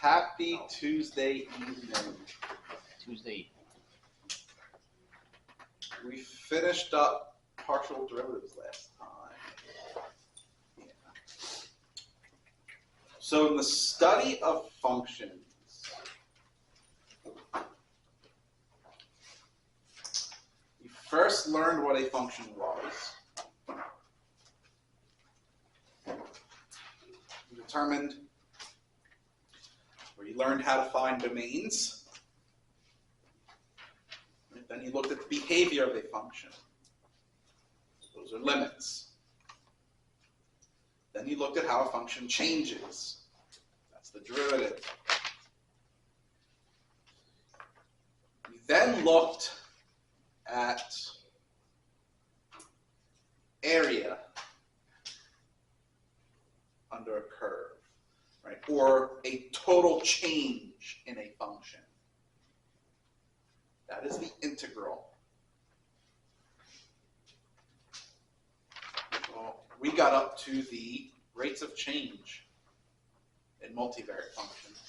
Happy Tuesday evening. Tuesday. We finished up partial derivatives last time. Yeah. So in the study of functions, you first learned what a function was. You determined, or you learned how to find domains. Then you looked at the behavior of a function. Those are limits. Then you looked at how a function changes. That's the derivative. You then looked at area under a curve, right? Or a total change in a function. That is the integral. Well, we got up to the rates of change in multivariate functions.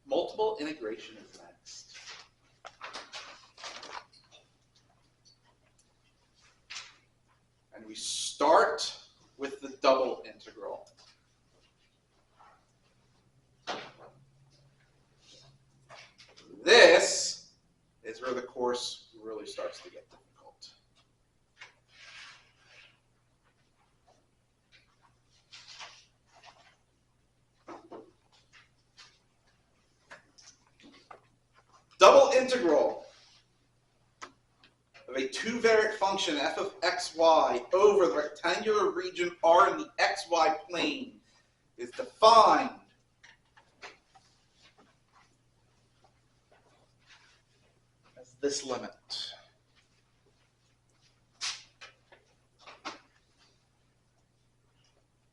Multiple integration is next. And we start with the double integral. This is where the course really starts to get difficult. Double integral of a two-variate function f of xy over the rectangular region R in the xy plane is defined as this limit.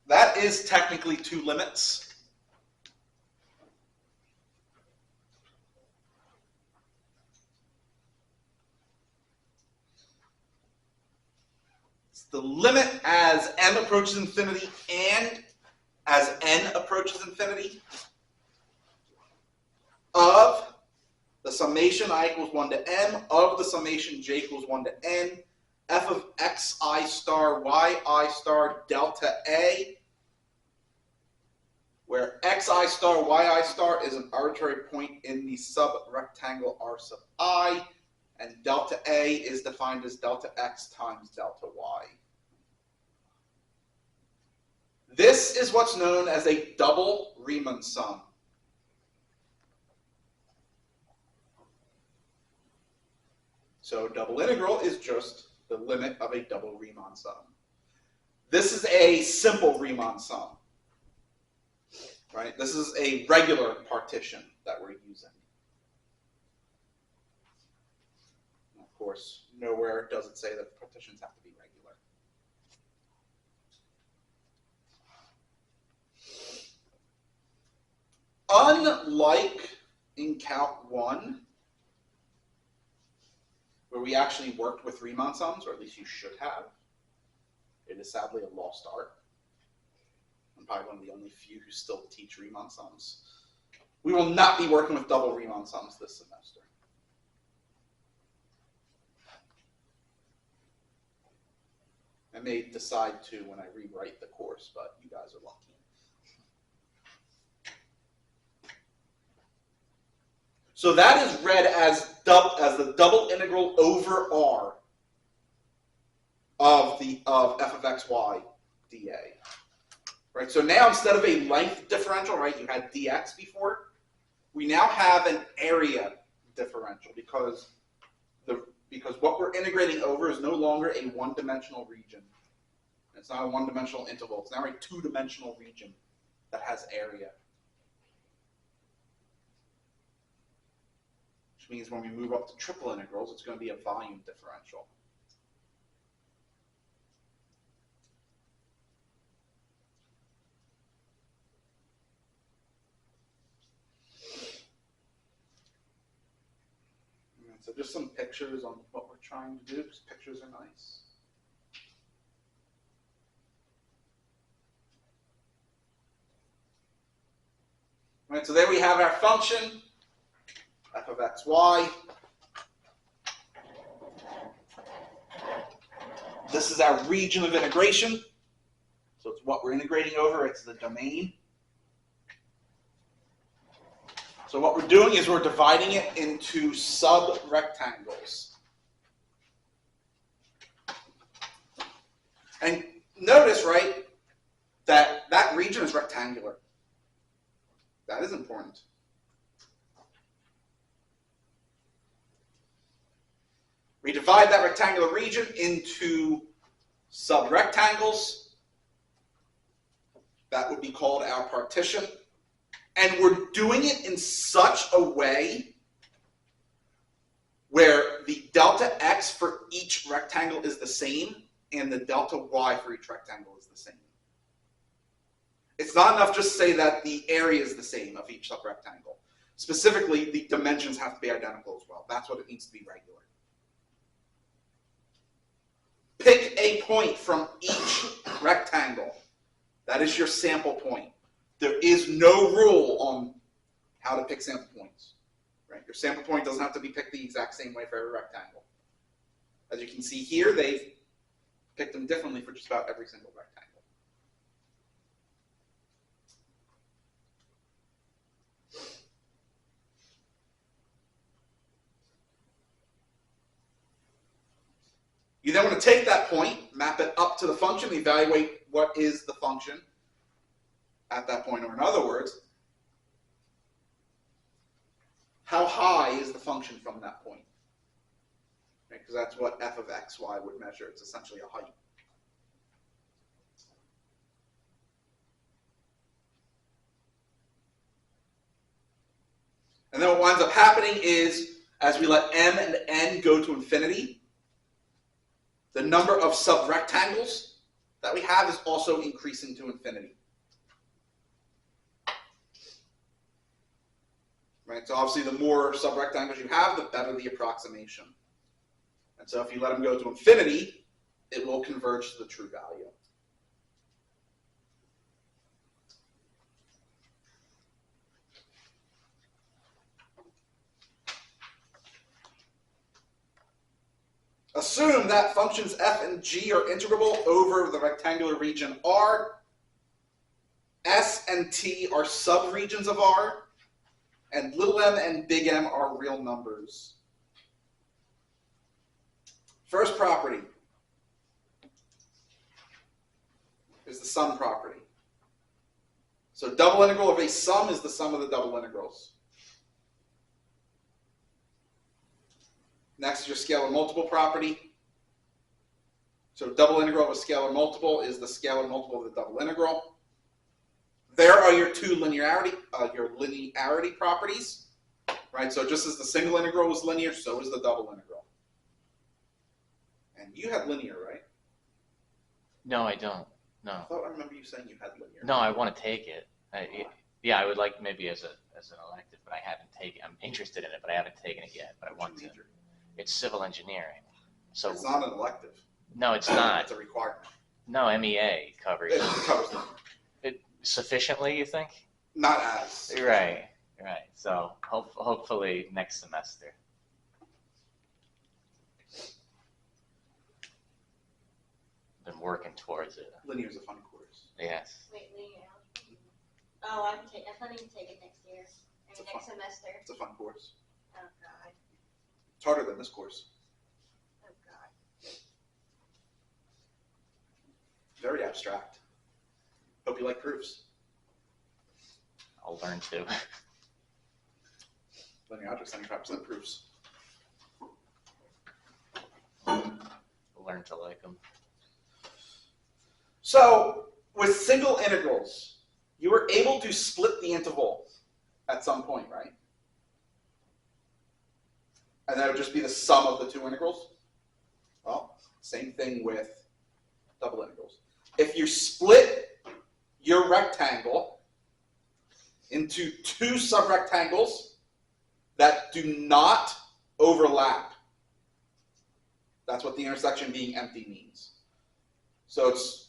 That is technically two limits. It's the limit as m approaches infinity and as n approaches infinity of the summation I equals 1 to m of the summation j equals 1 to n f of xi star yi star delta a, where xi star yi star is an arbitrary point in the subrectangle R sub I, and delta a is defined as delta x times delta y. This is what's known as a double Riemann sum. So double integral is just the limit of a double Riemann sum. This is a simple Riemann sum. Right? This is a regular partition that we're using. And of course, nowhere does it say that partitions have to be regular. Unlike in Calc 1, where we actually worked with Riemann sums, or at least you should have, it is sadly a lost art. I'm probably one of the only few who still teach Riemann sums. We will not be working with double Riemann sums this semester. I may decide to when I rewrite the course, but you guys are lucky. So that is read as the double integral over R of f of xy dA. Right? So now instead of a length differential, right, you had dx before, we now have an area differential because what we're integrating over is no longer a one-dimensional region. It's not a one-dimensional interval. It's now a two-dimensional region that has area. Which means when we move up to triple integrals, it's going to be a volume differential. So just some pictures on what we're trying to do, because pictures are nice. Right, so there we have our function, f of x, y. This is our region of integration. So it's what we're integrating over, it's the domain. So what we're doing is we're dividing it into sub-rectangles. And notice, right, that region is rectangular. That is important. We divide that rectangular region into sub-rectangles. That would be called our partition. And we're doing it in such a way where the delta x for each rectangle is the same and the delta y for each rectangle is the same. It's not enough just to say that the area is the same of each subrectangle. Specifically, the dimensions have to be identical as well. That's what it needs to be regular. Pick a point from each rectangle. That is your sample point. There is no rule on how to pick sample points. Right? Your sample point doesn't have to be picked the exact same way for every rectangle. As you can see here, they've picked them differently for just about every single rectangle. You then want to take that point, map it up to the function, evaluate what is the function at that point, or in other words, how high is the function from that point? Right? Because that's what f of x, y would measure. It's essentially a height. And then what winds up happening is, as we let m and n go to infinity, the number of subrectangles that we have is also increasing to infinity. Right? So obviously the more subrectangles you have, the better the approximation. And so if you let them go to infinity, it will converge to the true value. Assume that functions f and g are integrable over the rectangular region R. S and t are subregions of R. And little m and big M are real numbers. First property is the sum property. So double integral of a sum is the sum of the double integrals. Next is your scalar multiple property. So double integral of a scalar multiple is the scalar multiple of the double integral. There are your two linearity properties, right? So just as the single integral was linear, so is the double integral. And you had linear, right? No, I don't. No. I thought I remember you saying you had linear. No, I want to take it. Yeah, I would like maybe as an elective, but I haven't taken. I'm interested in it, but I haven't taken it yet. But I want to. It's civil engineering, so it's not an elective. No, it's not. It's a requirement. No, MEA covers. It covers them. Sufficiently, you think? Not as. Right. So hopefully next semester. Been working towards it. Linear is a fun course. Yes. Wait, linear algebra? Oh, I'm planning to take it next year. Next semester. It's a fun course. Oh, God. It's harder than this course. Oh, God. Very abstract. Hope you like proofs. I'll learn to. Linear algebra, 75% proofs. Learn to like them. So, with single integrals, you were able to split the interval at some point, right? And that would just be the sum of the two integrals? Well, same thing with double integrals. If you split your rectangle into two subrectangles that do not overlap, that's what the intersection being empty means. So it's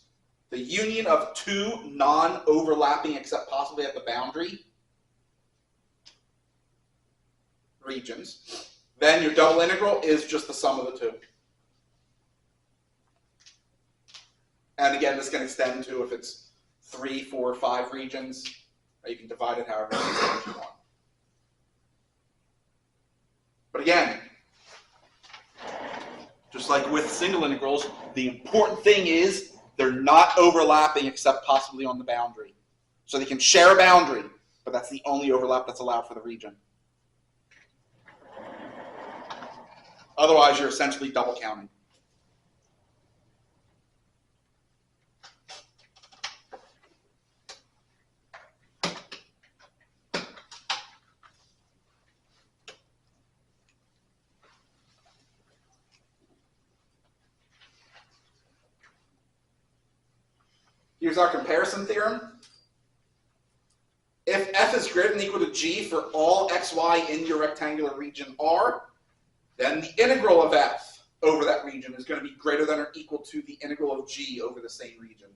the union of two non-overlapping, except possibly at the boundary, regions. Then your double integral is just the sum of the two. And again, this can extend to if it's 3, 4, 5 regions. You can divide it however many times you want. But again, just like with single integrals, the important thing is they're not overlapping except possibly on the boundary. So they can share a boundary, but that's the only overlap that's allowed for the region. Otherwise, you're essentially double counting. Here's our comparison theorem. If f is greater than or equal to g for all xy in your rectangular region R, then the integral of f over that region is going to be greater than or equal to the integral of g over the same region.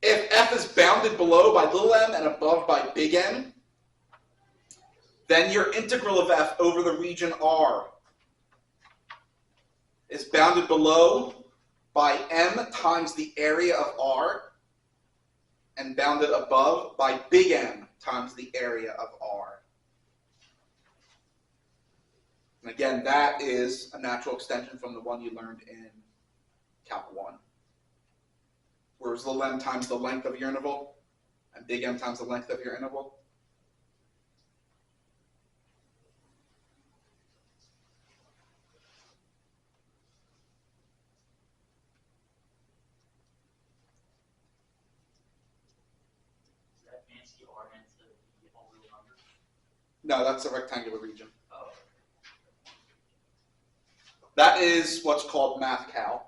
If f is bounded below by little m and above by big M, then your integral of f over the region R is bounded below by m times the area of R and bounded above by big M times the area of R. And again, that is a natural extension from the one you learned in Calc 1. Whereas little m times the length of your interval and big M times the length of your interval. No, that's a rectangular region. Oh. That is what's called MathCal.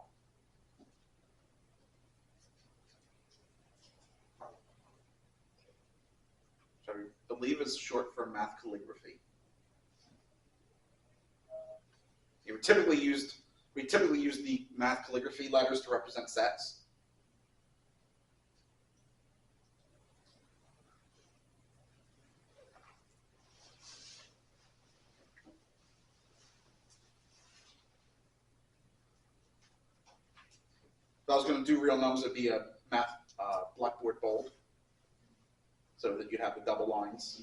Which I believe is short for math calligraphy. We typically use the math calligraphy letters to represent sets. If I was going to do real numbers, it'd be a math blackboard bold, so that you'd have the double lines.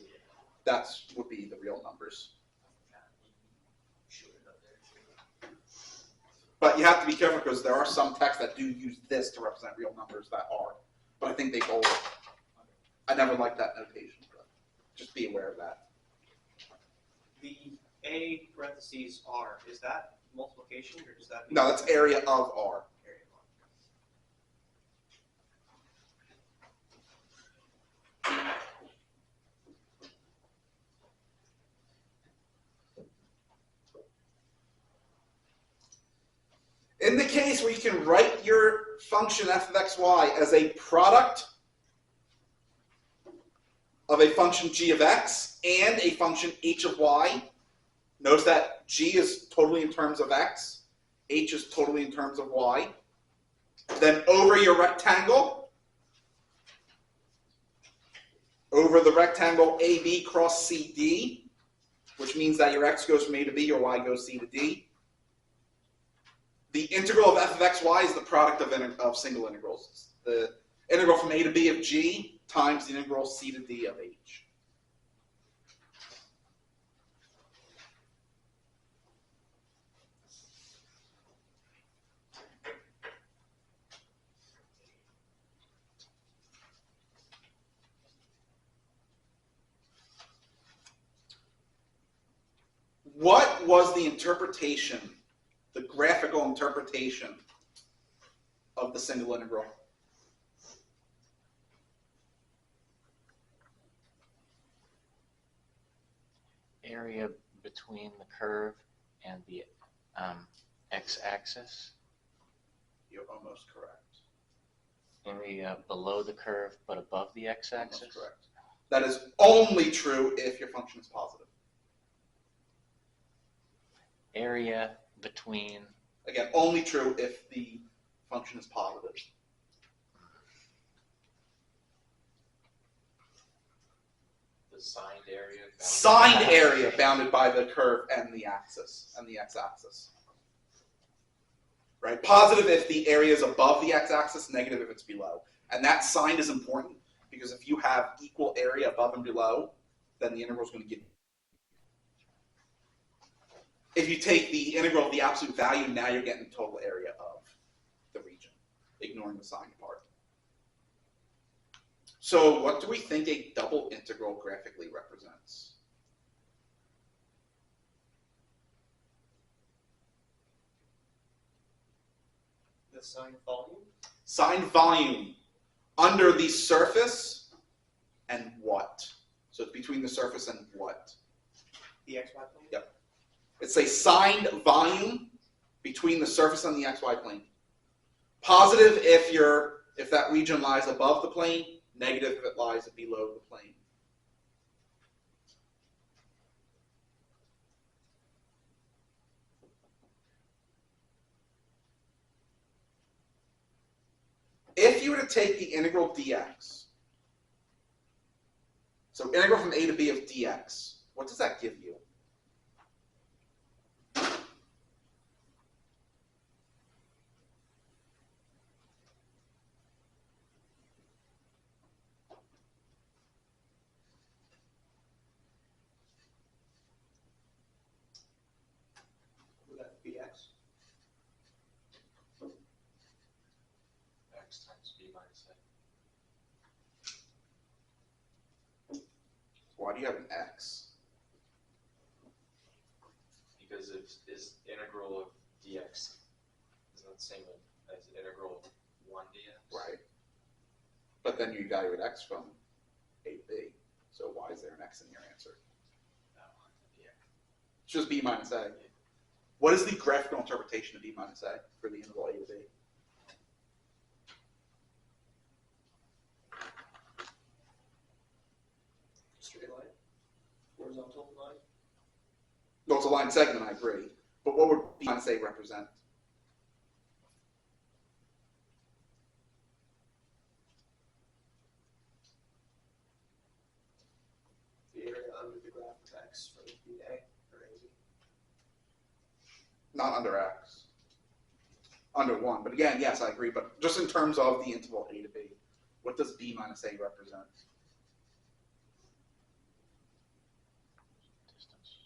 That would be the real numbers. But you have to be careful because there are some texts that do use this to represent real numbers that are. But I think they bold it. I never liked that notation, but just be aware of that. The A parentheses R, is that multiplication or does that mean? No, that's area of R. Area of R. In the case where you can write your function f of xy as a product of a function g of x and a function h of y, notice that g is totally in terms of x, h is totally in terms of y. Then over your rectangle, over the rectangle AB cross CD, which means that your x goes from A to B, your y goes C to D. The integral of f of xy is the product of single integrals. The integral from A to B of g times the integral C to D of h. What was the interpretation, the graphical interpretation of the single integral? Area between the curve and the x-axis. You're almost correct. Area below the curve but above the x-axis. Almost correct. That is only true if your function is positive. Area between, Again, only true if the function is positive. The signed area. Signed area bounded by the curve and the axis, and the x-axis. Right? Positive if the area is above the x-axis, negative if it's below. And that sign is important because if you have equal area above and below, then the integral is going to give. If you take the integral of the absolute value, now you're getting the total area of the region, ignoring the sign part. So what do we think a double integral graphically represents? The signed volume? Signed volume under the surface and what? So it's between the surface and what? The xy plane? Yep. It's a signed volume between the surface and the xy plane. Positive if that region lies above the plane, negative if it lies below the plane. If you were to take the integral dx, so integral from a to b of dx, what does that give you? Would that be x? X times b minus a. Why do you have an x? Because it is integral of dx is not the same as integral of 1 dx. Right. But then you evaluate x from a to b. So why is there an x in your answer? No, yeah. It's just b minus a. What is the graphical interpretation of b minus a for the interval a to b? Straight line? Horizontal line? No, it's a line segment, I agree. But what would b minus a represent? The area under the graph of x for BA or AB. Not under x. Under 1. But again, yes, I agree. But just in terms of the interval a to b, what does b minus a represent? distance.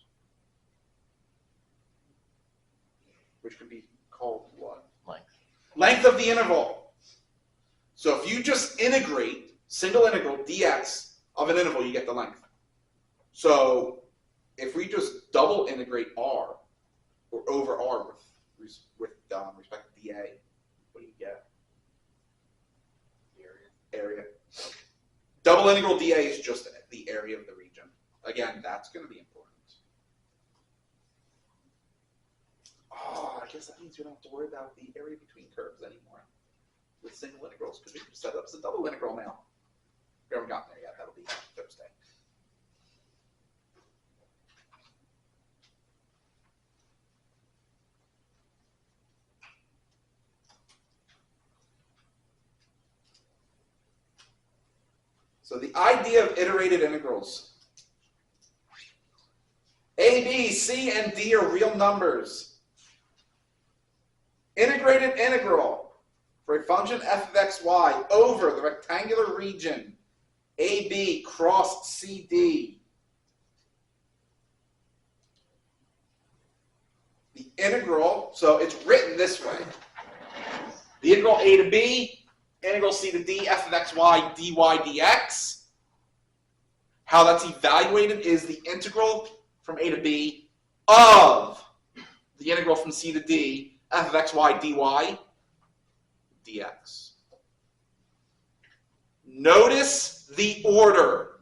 Which could be called what? Length. Length of the interval. So if you just integrate, single integral dx of an interval, you get the length. So if we just double integrate r, or over r with respect to dA, what do you get? The area. Area. Double integral dA is just the area of the region. Again, that's going to be important. Oh, I guess that means we don't have to worry about the area between curves anymore with single integrals because we can set it up as a double integral now. We haven't gotten there yet. That'll be Thursday. So the idea of iterated integrals. A, B, C, and D are real numbers. Integrated integral for a function f of x, y over the rectangular region AB cross CD. The integral, so it's written this way. The integral A to B, integral C to D, f of x, y, dy, dx. How that's evaluated is the integral from A to B of the integral from C to D, f of x, y, dy, dx. Notice the order.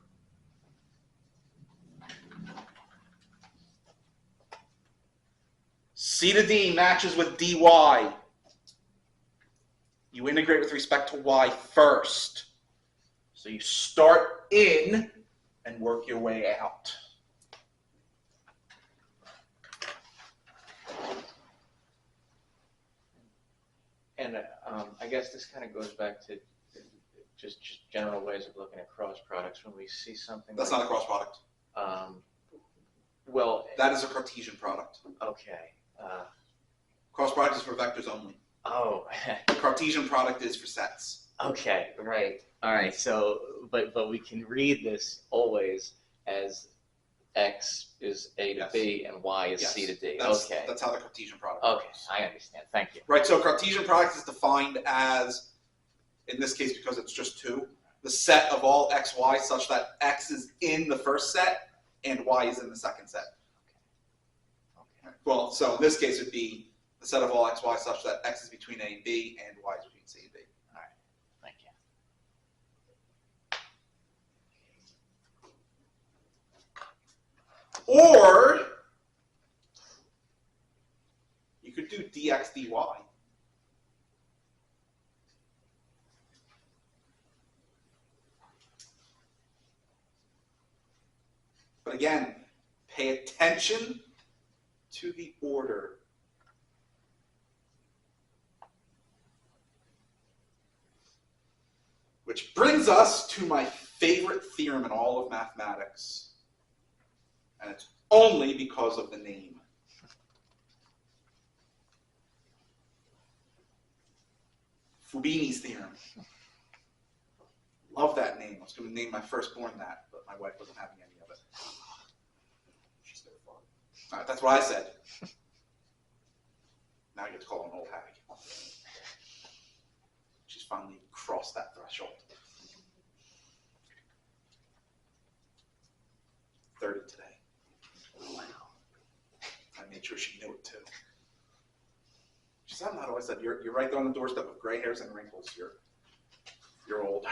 C to D matches with dy. You integrate with respect to y first. So you start in and work your way out. I guess this kind of goes back to just general ways of looking at cross products. When we see something That's like, not a cross product. well, That is a Cartesian product. okay. Cross product is for vectors only. Oh, Cartesian product is for sets. okay, right. All right. So, but we can read this always as x is a to Yes. b and y is c to d. That's, Okay. That's how the Cartesian product Okay, works. I understand. Thank you. Right, so Cartesian product is defined as, in this case because it's just two, the set of all x, y such that x is in the first set and y is in the second set. Okay. Well, so in this case it would be the set of all x, y such that x is between a and b and y is between c and d. Thank you. Or you could do dx dy. But again, pay attention to the order. Which brings us to my favorite theorem in all of mathematics. And it's only because of the name. Fubini's theorem. Love that name. I was going to name my firstborn that, but my wife wasn't having any of it. She's so fun. All right, that's what I said. Now I get to call her an old hag. She's finally crossed that threshold. 30 today. Wow. I made sure she knew it too. She said, "I'm not." I said, "You're right there on the doorstep of gray hairs and wrinkles. You're old."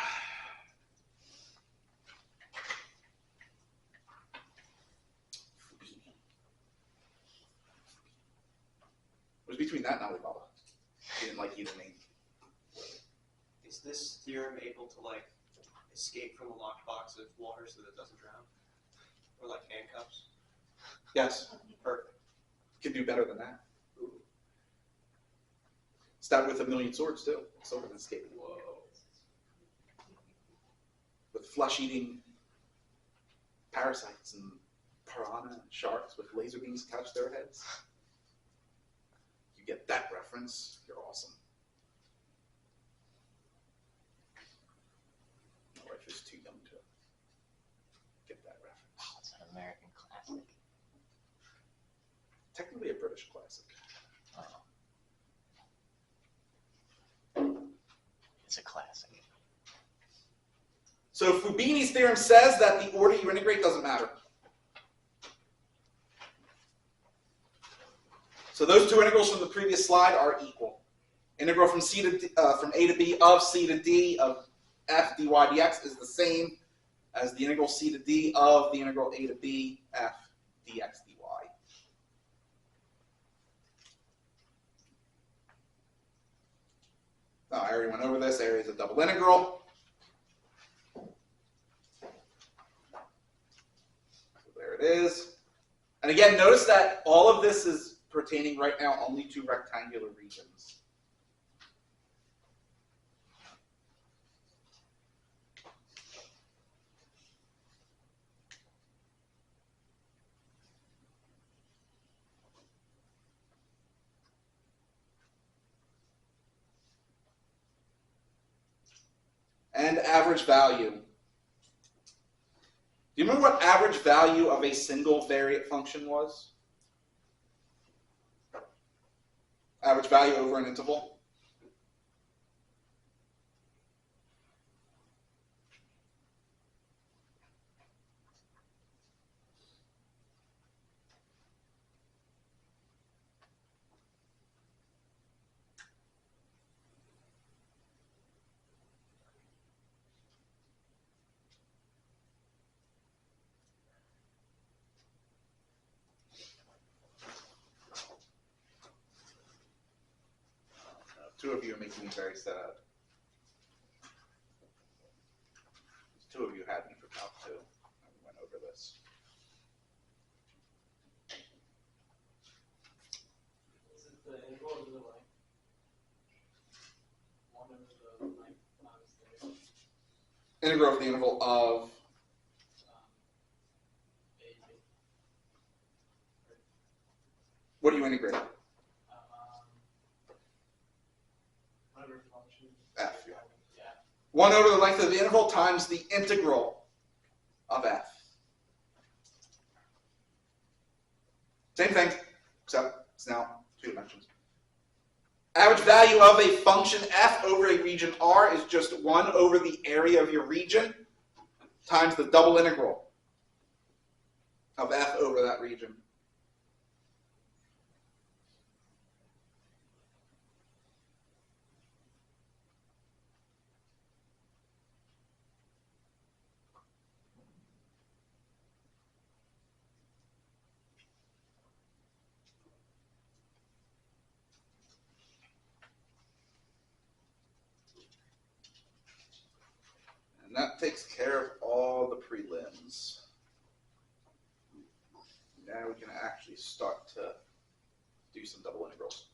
It was between that and Alibaba. He didn't like either name. Is this theorem able to like escape from a locked box of water so that it doesn't drown? Or like handcuffs? Yes, Perfect. could do better than that. Stabbed with 1,000,000 swords too. Still didn't escape. Whoa. With flesh-eating parasites and piranha and sharks with laser beams attached to their heads. You get that reference, you're awesome. My wife is too young to get that reference. Oh, it's an American classic. Technically a British classic. Oh. It's a classic. So Fubini's theorem says that the order you integrate doesn't matter. So those two integrals from the previous slide are equal. Integral from from a to b of c to d of f dy dx is the same as the integral c to d of the integral a to b f dx dy. Now, I already went over this. Area is a double integral. So there it is. And again, notice that all of this is pertaining right now only to rectangular regions. And average value. Do you remember what average value of a single variate function was? Average value over an interval? Two of you are making me very sad. Two of you had me for calc too. We went over this. Is it the integral or the line? Integral of the interval of what do you integrate? Whatever function. F, yeah. Yeah. 1 over the length of the interval times the integral of f. Same thing, except it's now 2 dimensions. Average value of a function f over a region R is just 1 over the area of your region times the double integral of f over that region. And that takes care of all the prelims. Now we can actually start to do some double integrals.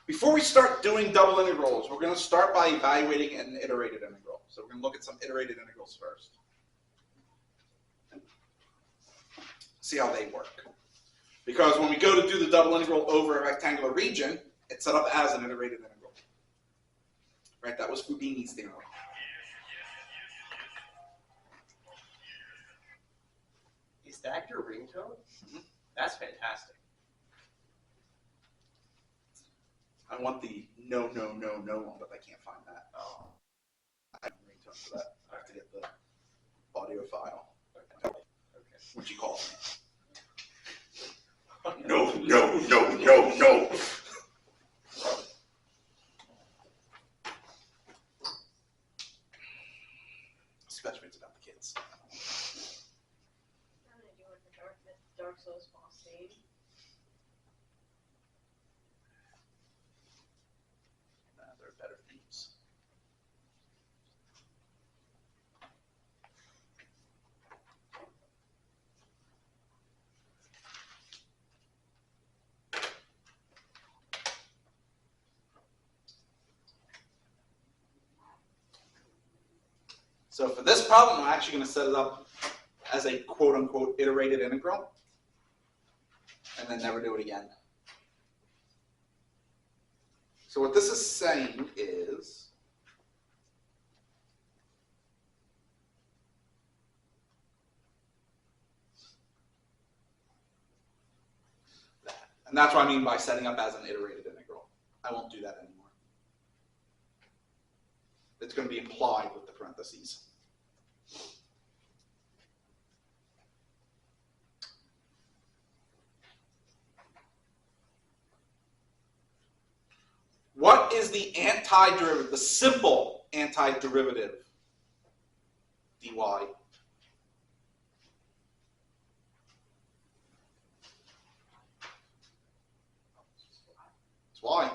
Before we start doing double integrals, we're going to start by evaluating an iterated integral. So we're going to look at some iterated integrals first. See how they work. Because when we go to do the double integral over a rectangular region, it's set up as an iterated integral. Right? That was Fubini's theorem. Is that your ringtone? That's fantastic. I want the no one, but I can't find that. Oh. I have a ringtone for that. I have to get the audio file. Okay. What you call me? No. Especially when it's about the kids. I'm gonna do it for Dark Souls boss stage. There are better themes. So for this problem, I'm actually going to set it up as a quote-unquote iterated integral, and then never do it again. So what this is saying is that. And that's what I mean by setting up as an iterated integral. I won't do that anymore. It's going to be implied with the parentheses. What is the antiderivative, the simple antiderivative dy? It's y.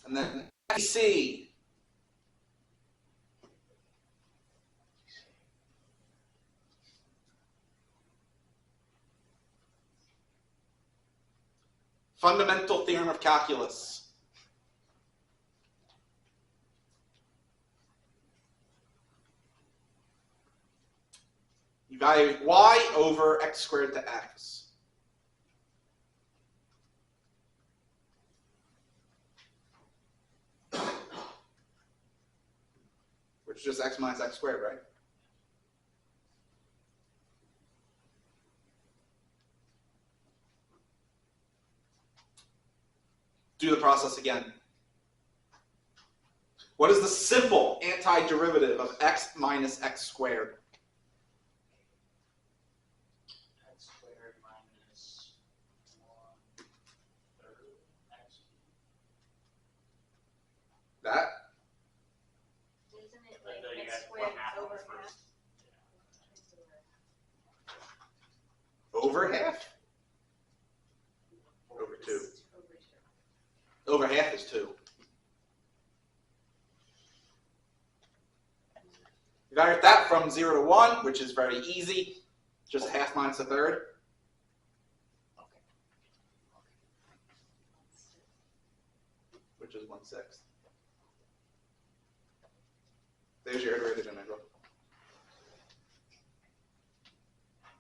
And then c. Fundamental theorem of calculus. Evaluate y over x squared to x. Which is just x minus x squared, right? Do the process again. What is the simple antiderivative of x minus x squared? X squared minus 1/3 x. That? Isn't it But like then you x got squared 1/2 over on half? first. Over half? Over 2. Over 2. Over half is 2. Evaluate that from 0 to 1, which is very easy. Just half minus a third. Which is 1/6. There's your iterated integral.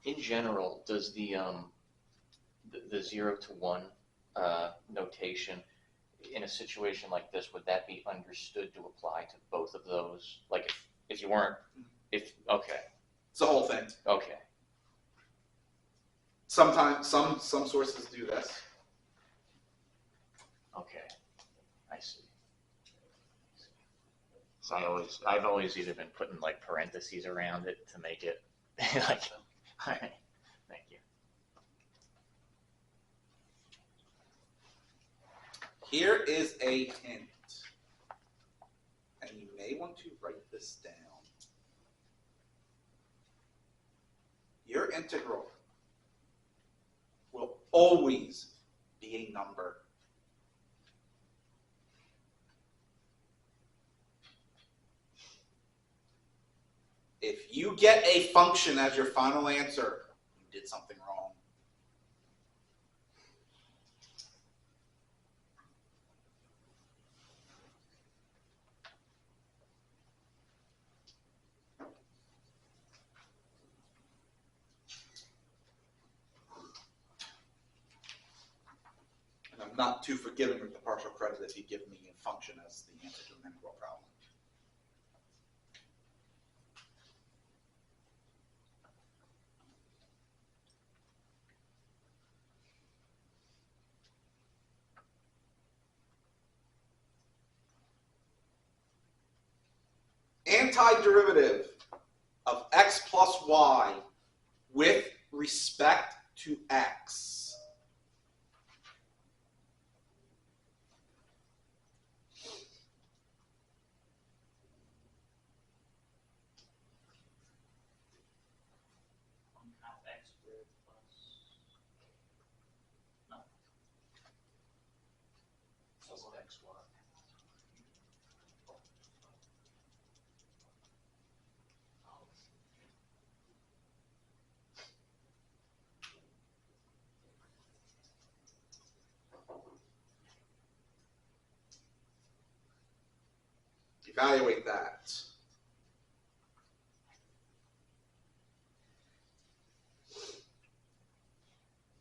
In general, does the 0 to 1 notation in a situation like this, would that be understood to apply to both of those? Like if you weren't, okay, It's the whole thing. okay. Sometimes some sources do this. Okay, I see. So I've always either been putting like parentheses around it to make it like, all right, thank you. Here is a hint, and you may want to write this down. Your integral will always be a number. If you get a function as your final answer, you did something wrong. And I'm not too forgiving with the partial credit if you give me a function as the answer to an integral problem. Antiderivative of x plus y with respect to x. One half x squared plus. No. Plus XY. Evaluate that.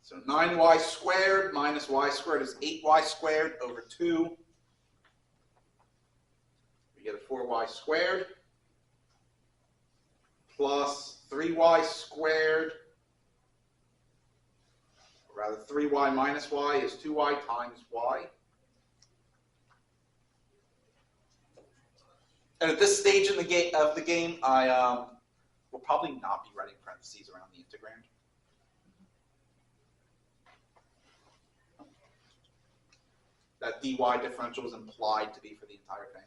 So 9y squared minus y squared is 8y squared over 2. We get a 4y squared plus 3y squared, or rather 3y minus y is 2y times y. And at this stage in the game, I will probably not be writing parentheses around the integrand. That dy differential is implied to be for the entire thing.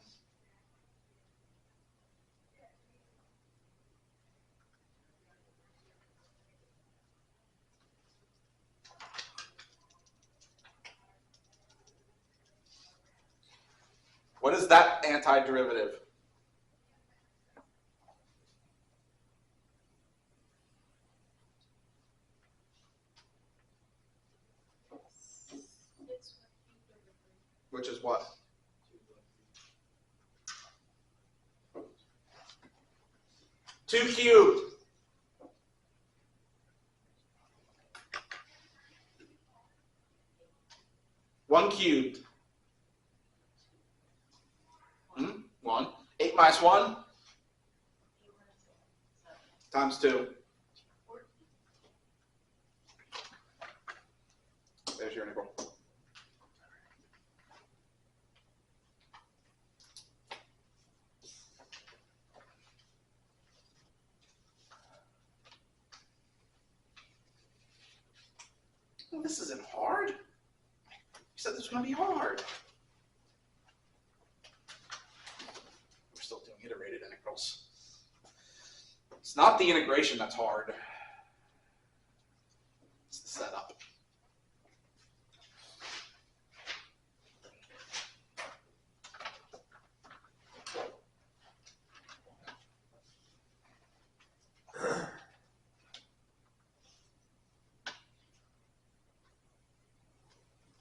What is that antiderivative? Which is what? Two cubed. One cubed. 1. 8 minus 1 times 2. There's your integral. Well, this isn't hard. You said this was going to be hard. We're still doing iterated integrals. It's not the integration that's hard. It's the setup.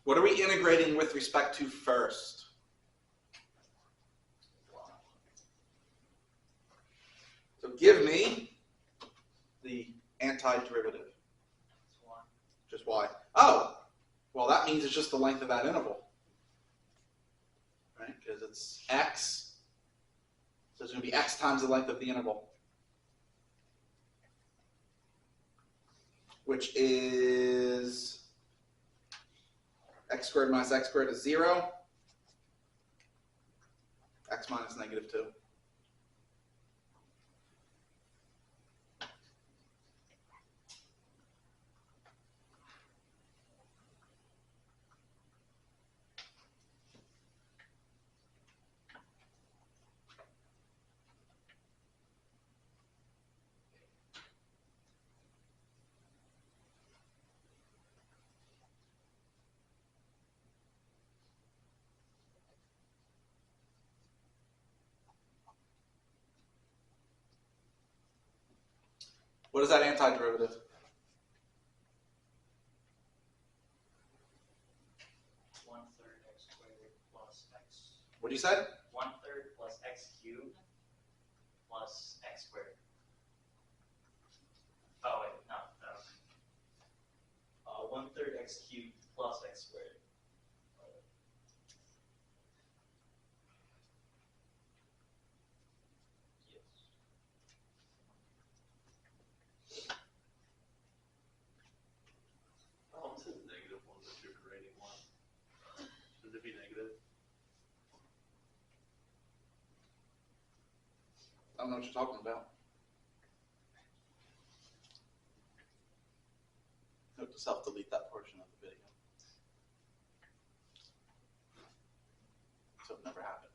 What are we integrating with respect to first? So give me the antiderivative. It's one. Just y. Oh, well that means it's just the length of that interval. Right? Because it's x. So it's going to be x times the length of the interval. Which is x squared minus x squared is 0. X minus negative 2. What is that antiderivative? One-third x squared plus x. What do you say? 1/3 plus x cubed plus x squared. Oh wait, no. 1/3 x cubed plus x squared. Yes. This is negative one that you're creating one. Should it be negative? I don't know what you're talking about. Note to self delete that portion of the video. So it never happened.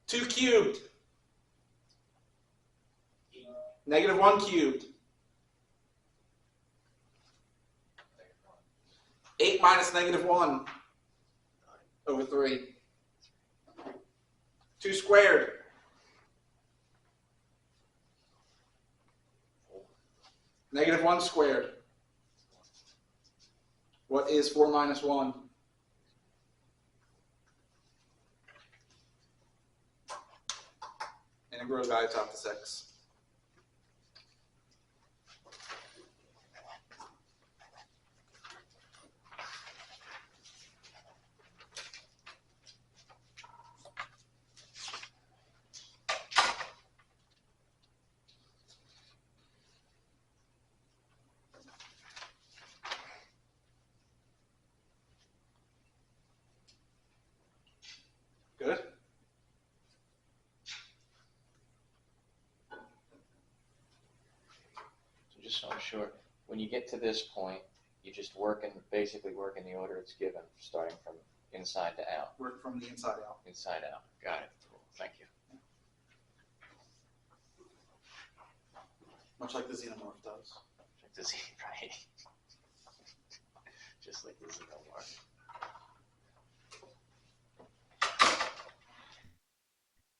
Two cubed. Negative 1 cubed. 8 minus negative 1 over 3. 2 squared. Negative 1 squared. What is 4 minus 1? Integral value top to 6. Good? So just so I'm sure, when you get to this point, you just basically work in the order it's given, starting from inside to out. Work from the inside out. Inside out. Got it. Cool. Thank you. Much like the xenomorph does. Like the Z, right? Just like the xenomorph.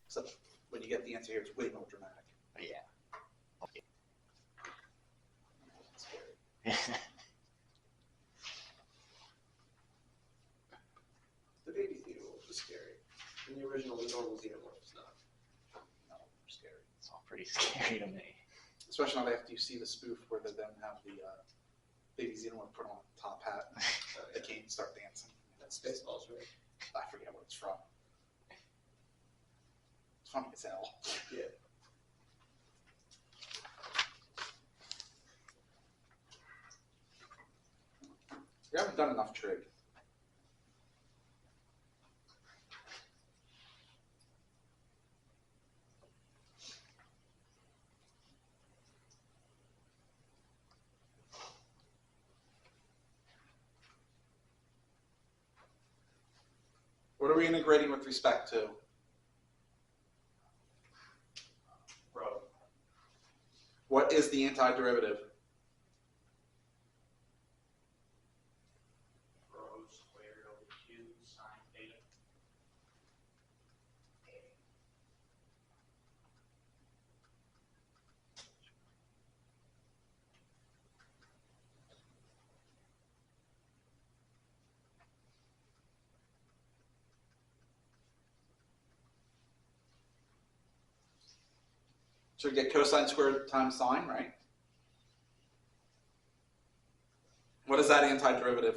Except when you get the answer here, it's way more dramatic. Yeah. It's scary. The baby xenomorph is scary. And the original, the normal xenomorph is not. No, scary. It's all pretty scary to me. Especially not after you see the spoof where they then have the baby xenomorph put on a top hat and the cane start dancing. That's Spaceballs, right? I forget what it's from. It's funny as hell. Yeah. We haven't done enough trig. What are we integrating with respect to? Rho. What is the antiderivative? Rho squared over 2 sine theta. So we get cosine squared times sine, right? What is that antiderivative?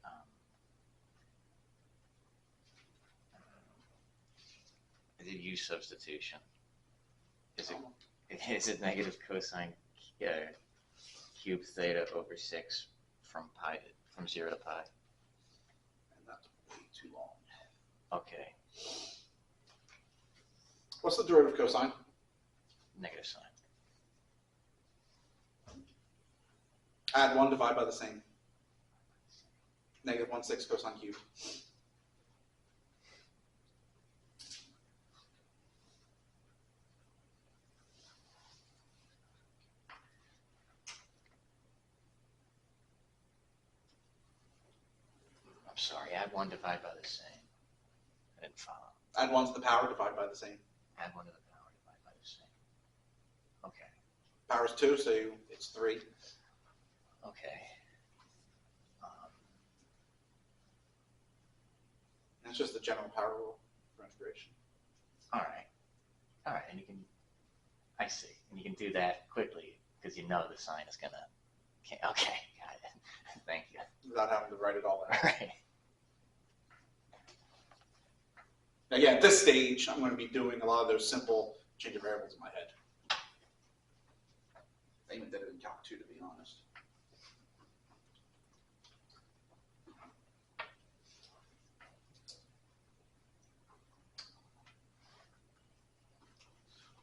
Um, I did use substitution. Is it negative cosine cube theta over 6 from 0 to pi? And that's way too long. Okay, What's the derivative of cosine? negative sign. Add 1, divide by the same. Negative 1/6 cosine cubed. I'm sorry, add 1, divide by the same. I didn't follow. Add 1 to the power, divide by the same. Add 1 to the power, divide by the same. Okay, Power is 2, so it's 3. okay. That's just the general power rule for integration. All right, and you can, I see, and you can do that quickly because you know the sign is gonna, okay, got it. Thank you. Without having to write it all All out. right. Now, yeah, at this stage, I'm going to be doing a lot of those simple change of variables in my head. I even did it in Calc 2, to be honest.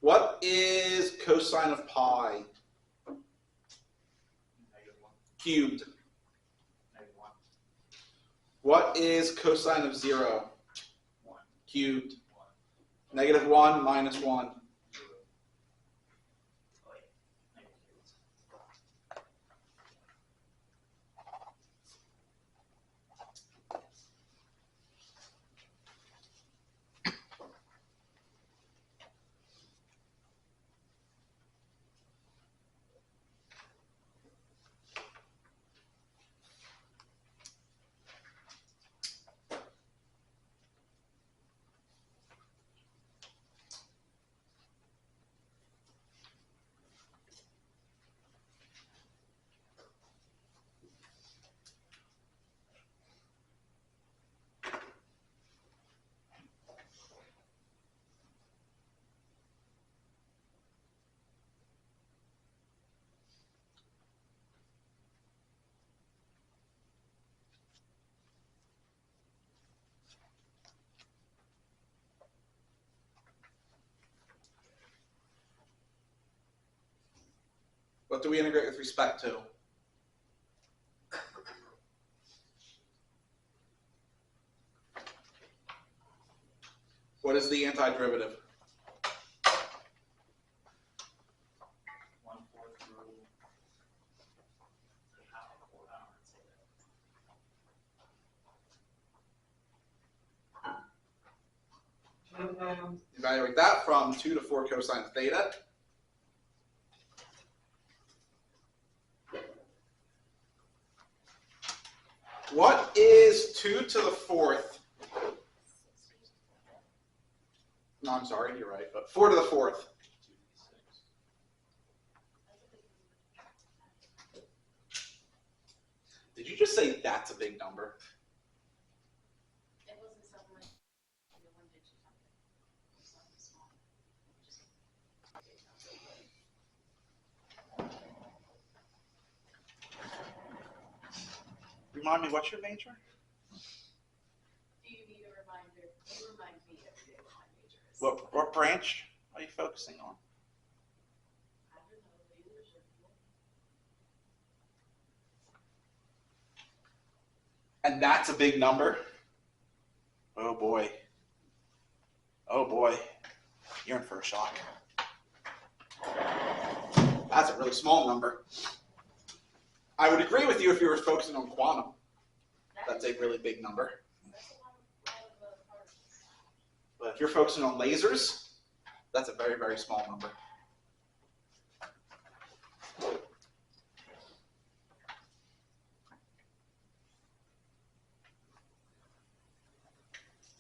What is cosine of pi -1. cubed? -1. What is cosine of 0 1. cubed? 1. Negative 1 minus 1. 0. Oh, wait. What do we integrate with respect to? What is the antiderivative? 1/4 through the power, or I don't say that. Evaluate that from 2 to 4 cosine theta. What is 2 to the 4th? No, I'm sorry, you're right, but 4 to the 4th. 2d6. Did you just say that's a big number? It wasn't something like, one digit something. remind me, what's your major? Do you need a reminder? You remind me every day what my major is. What branch are you focusing on? I don't know, lasers or fuel. And that's a big number. Oh boy. Oh boy. You're in for a shock. That's a really small number. I would agree with you if you were focusing on quantum. That's a really big number. That's a lot of particles. But if you're focusing on lasers, that's a very, very small number.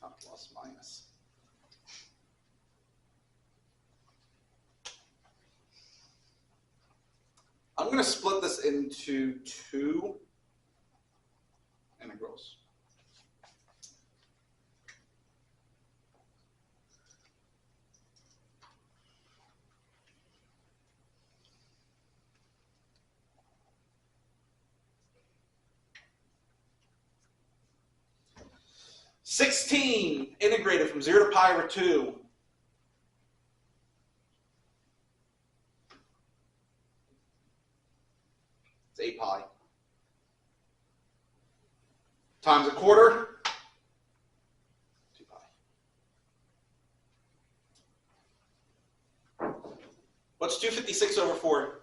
Not plus, minus. I'm going to split this into two integrals. $16 integrated from 0 to pi over 2. It's 8 pi. Times a quarter. 2 pi. What's 256 over 4?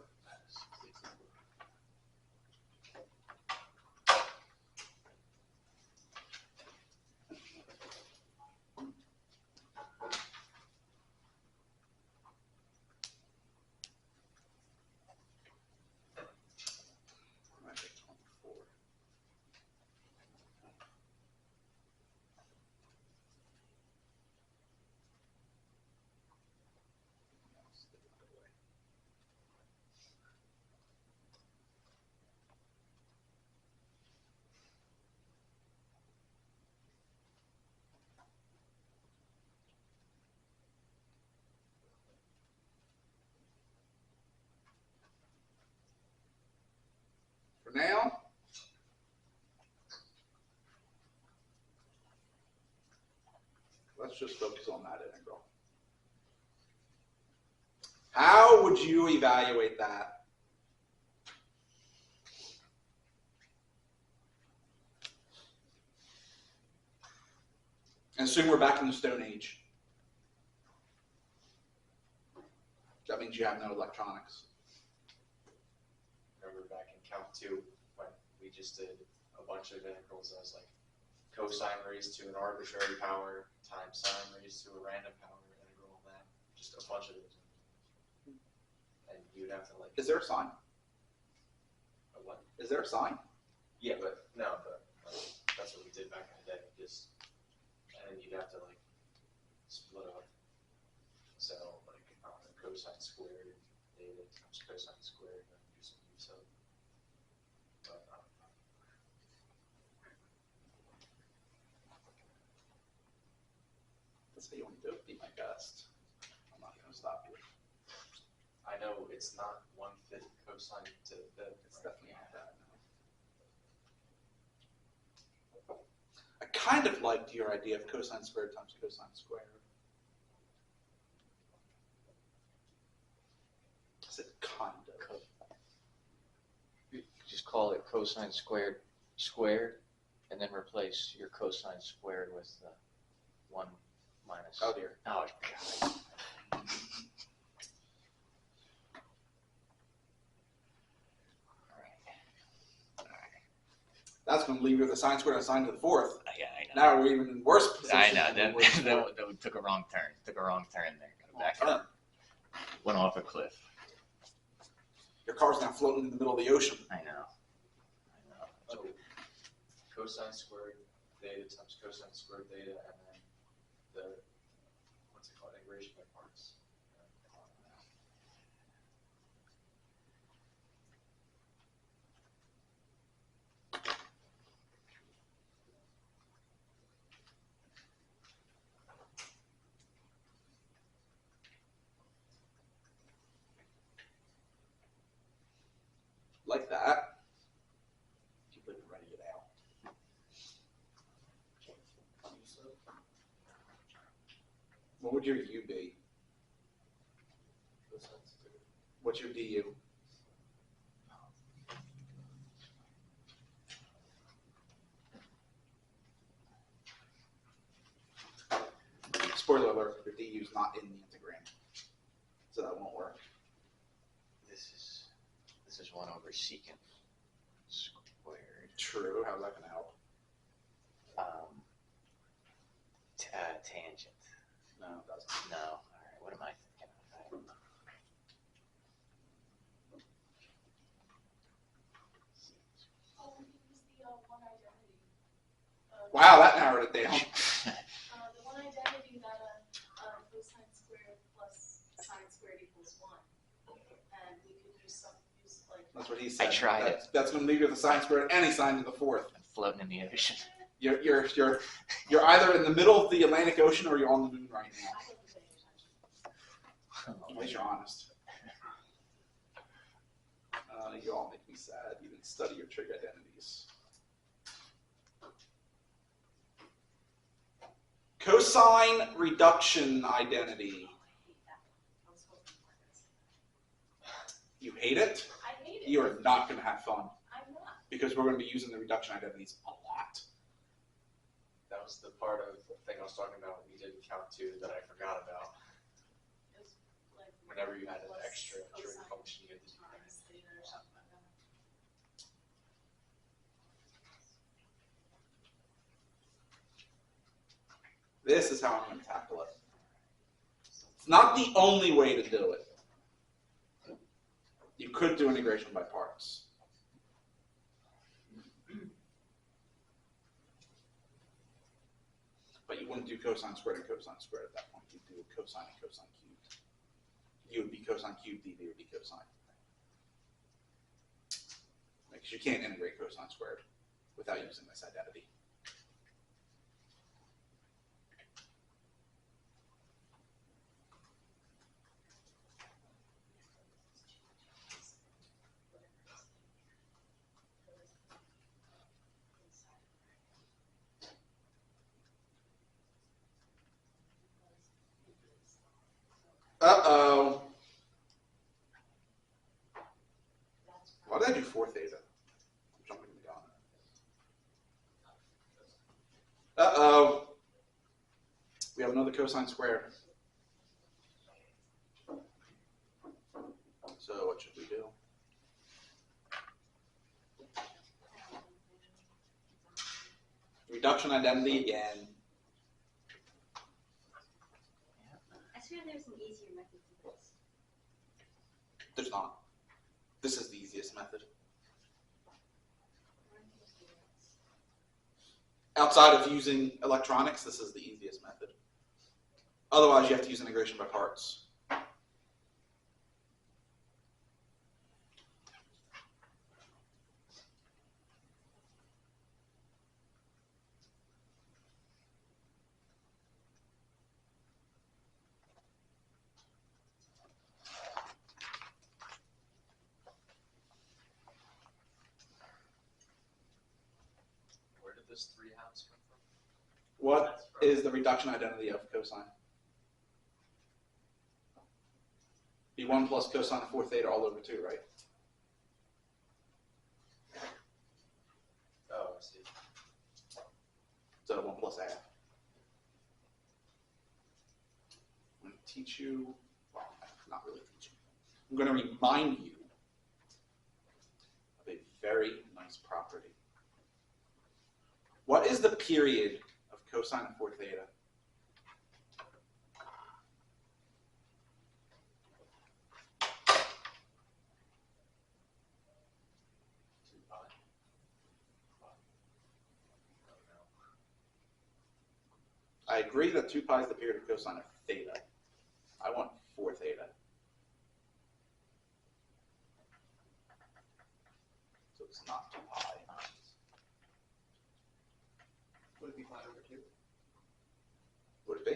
For now, let's just focus on that integral. How would you evaluate that? And assume we're back in the Stone Age. That means you have no electronics. Remember back in Calc 2 when we just did a bunch of integrals as like cosine raised to an arbitrary power times sine raised to a random power integral of that. Just a bunch of those. And you'd have to like. Is there a sign? A what? Is there a sign? Yeah, but no, but like, that's what we did back in the day. Just and then you'd have to like split up. So like cosine squared theta times cosine squared, and then do some u sub. But That's how you want to do it. Be my guest. I'm not going to stop you. I know it's not 1/5 cosine to the. It's definitely not that. No. I kind of liked your idea of cosine squared times cosine squared. I said kind of. You just call it cosine squared squared, and then replace your cosine squared with 1 minus. Oh dear. Oh, God. That's going to leave you with a sine squared and a sine to the fourth. Yeah, I know. Now we're even in worse position. I know. than That, we were before. that took a wrong turn. Took a wrong turn there. Gotta back Turn. up. Went off a cliff. Your car's now floating in the middle of the ocean. I know. So cosine squared theta times cosine squared theta, and then the what's it called? Integration by parts. Like that. Keep it ready it out. What would your U be? What's your DU? Spoiler alert, your DU is not in the integrand, so that won't work. This is 1 over secant squared. True, how's that gonna help? Tangent. No, it doesn't. No. All right. What am I thinking? Oh, we can use the one identity. Wow, that narrowed it down. The one identity that cosine squared plus sine squared equals 1. And we could use like. That's what he said. I tried That's going to leave you with a sine squared and any sine to the fourth. I'm floating in the ocean. You're either in the middle of the Atlantic Ocean or you're on the moon right now. I wasn't paying attention. At least you're honest. You all make me sad. You didn't study your trig identities. Cosine reduction identity. I was hoping for this. You hate it? I hate it. You are not going to have fun I'm not. because we're going to be using the reduction identities a lot. That was the part of the thing I was talking about when you didn't count 2 that I forgot about. It's like Whenever you had an plus extra trig cosine function, you had to do that. times theta or something like that. This is how I'm going to tackle it. It's not the only way to do it. You could do integration by parts. But you wouldn't do cosine squared and cosine squared at that point. You'd do cosine and cosine cubed. U would be cosine cubed, dv would be cosine. Because you can't integrate cosine squared without using this identity. Uh-oh. Why did I do 4 theta? I'm jumping the gun. Uh-oh. We have another cosine squared. So what should we do? Reduction identity again. I swear there's an easier method to this. There's not. This is the easiest method. Outside of using electronics, this is the easiest method. Otherwise, you have to use integration by parts. Where did this 3 halves come from? What is the reduction identity of cosine? Be 1 plus cosine of 4 theta all over 2, right? Oh, I see. So 1 plus half. I'm going to teach you, well, not really teach you. I'm going to remind you of a very nice property. What is the period of cosine of 4 theta? I agree that 2 pi is the period of cosine of theta. I want 4 theta. So it's not 2 pi. Would it be pi over 2? Would it be?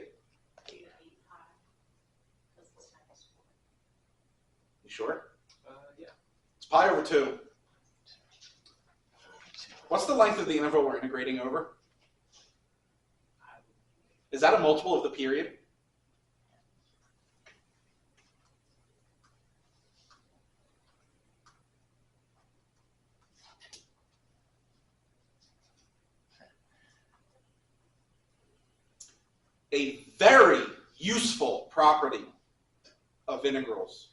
You sure? Yeah. It's pi over 2. What's the length of the interval we're integrating over? Is that a multiple of the period? a very useful property of integrals.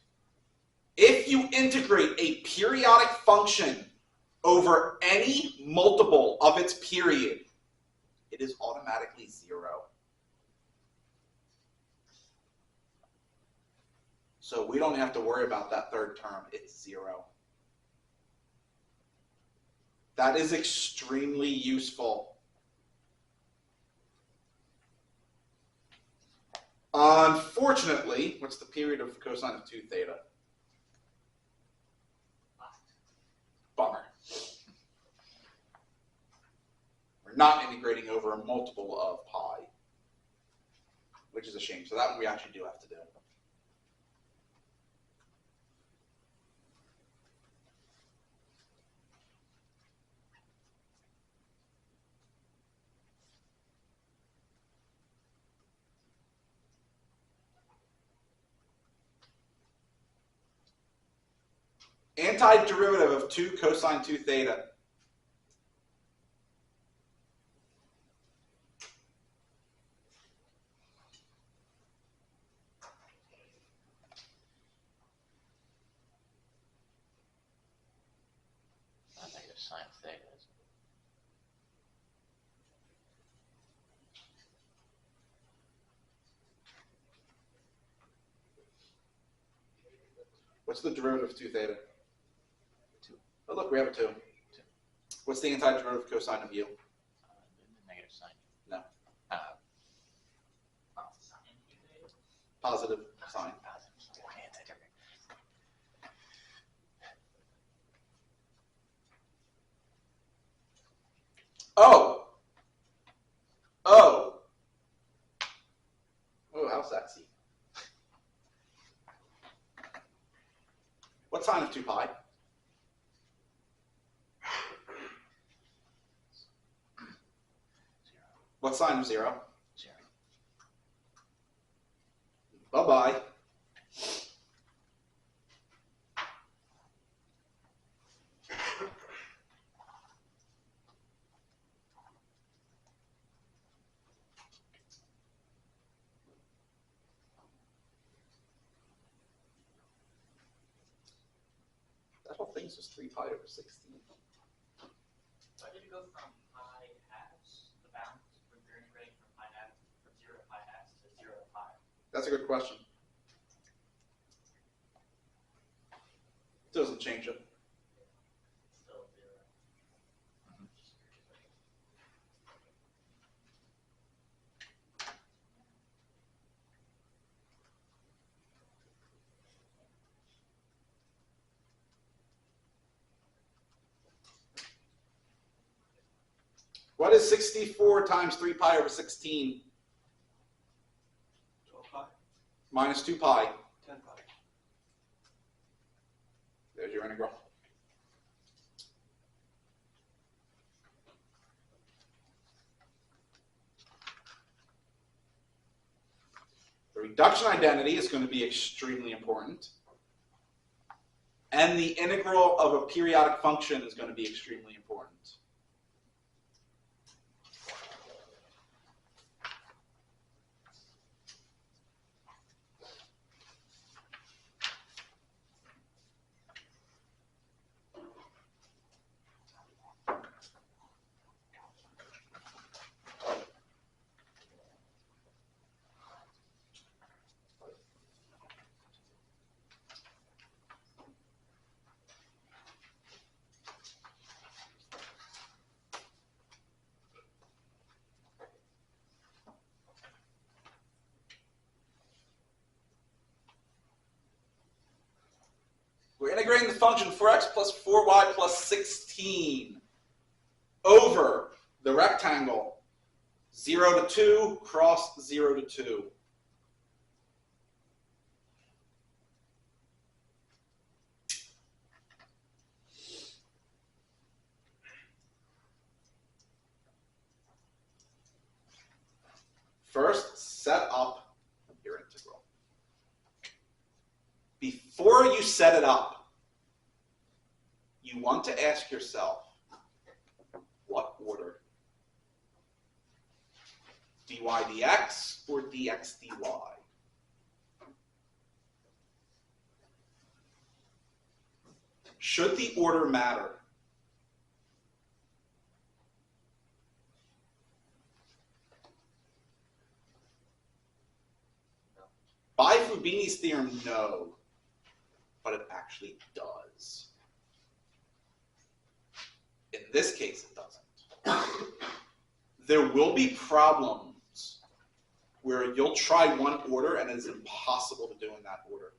If you integrate a periodic function over any multiple of its period, it is automatically 0. So we don't have to worry about that third term. It's 0. That is extremely useful. Unfortunately, what's the period of cosine of 2 theta? Bummer. We're not integrating over a multiple of pi, which is a shame. So that one we actually do have to do. Antiderivative of 2 cosine 2 theta. Not negative sine of theta. What's the derivative of 2 theta? 2. Oh, look, we have a 2. What's the antiderivative of cosine of u? Negative sine. No. Sine u theta? Positive sine. Oh! Oh! Oh, how sexy. What sine of 2 pi? What sine of 0? 0. Bye-bye. That whole thing's just 3 pi over 16. Why did it go from pi halves, the bound, when you're integrating from pi half, from 0 to pi halves to 0 to pi? That's a good question. Doesn't change it. It's still 0. What is 64 times 3 pi over 16 12 pi, minus 2 pi? 10 pi. There's your integral. The reduction identity is going to be extremely important. And the integral of a periodic function is going to be extremely important. We're integrating the function 4x plus 4y plus 16 over the rectangle 0 to 2 cross 0 to 2. First, set up your integral. Before you set it up, you want to ask yourself, what order? dy dx or dx dy? Should the order matter? By Fubini's theorem, no, but it actually does. In this case, it doesn't. There will be problems where you'll try one order and it is impossible to do in that order.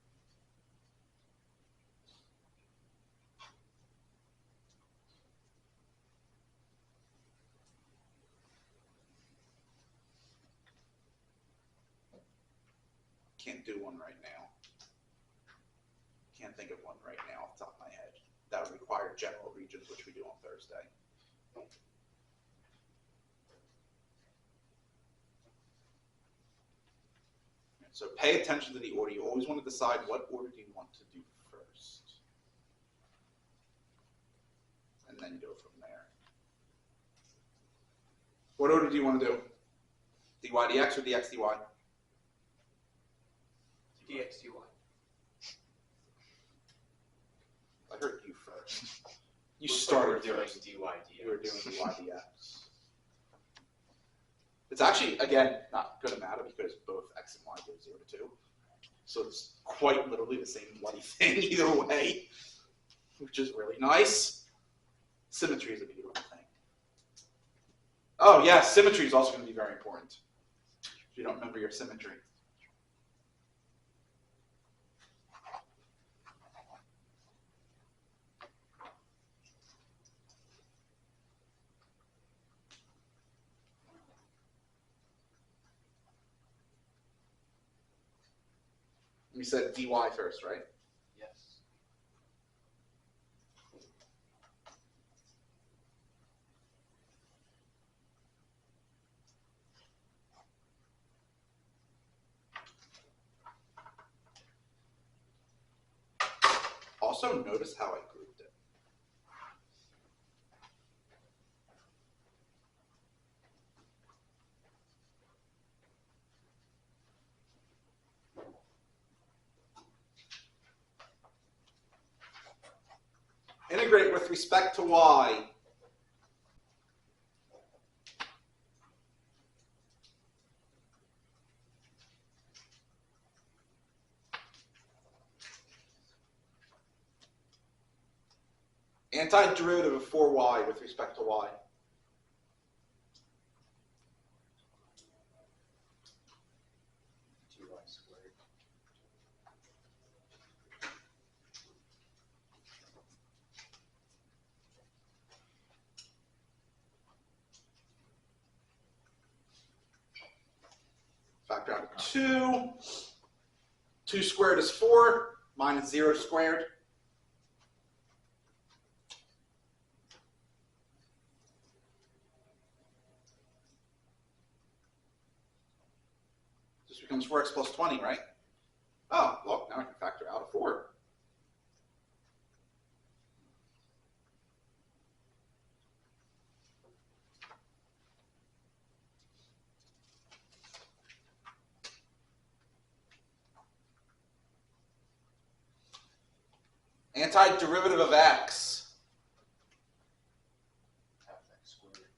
Can't do one right now. Can't think of one right now off the top of my head. That would require general regions, which we do on Thursday. So pay attention to the order. You always want to decide what order do you want to do first. And then go from there. What order do you want to do? dy dx or dx dy? dx dy. I heard you first. You Looks started like we're doing first. dy dx. You were doing dy dx. It's actually, again, not going to matter because both x and y go 0 to 2. So it's quite literally the same bloody thing either way, which is really nice. Symmetry is a beautiful thing. Oh, yeah, symmetry is also going to be very important if you don't remember your symmetry. We said dy first, right? Yes. Also, notice how I grouped it. Integrate with respect to y. Antiderivative of 4y with respect to y. Dy squared. Factor out of 2. 2 squared is 4, minus 0 squared. This becomes 4x plus 20, right? Oh, look, now I can factor out of 4. Antiderivative of x. Half x squared.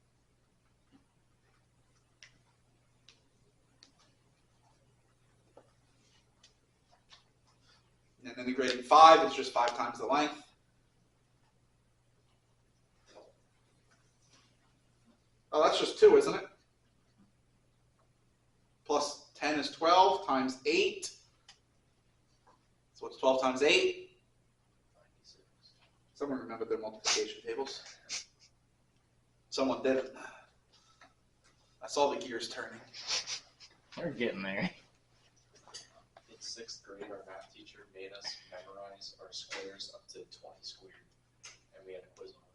And integrating 5 is just 5 times the length. Oh, that's just 2, isn't it? Plus 10 is 12 times 8. So what's 12 times 8? 96. Someone remembered their multiplication tables. Someone didn't. I saw the gears turning. We're getting there. In 6th grade, our math teacher made us memorize our squares up to 20 squared, and we had a quiz on it.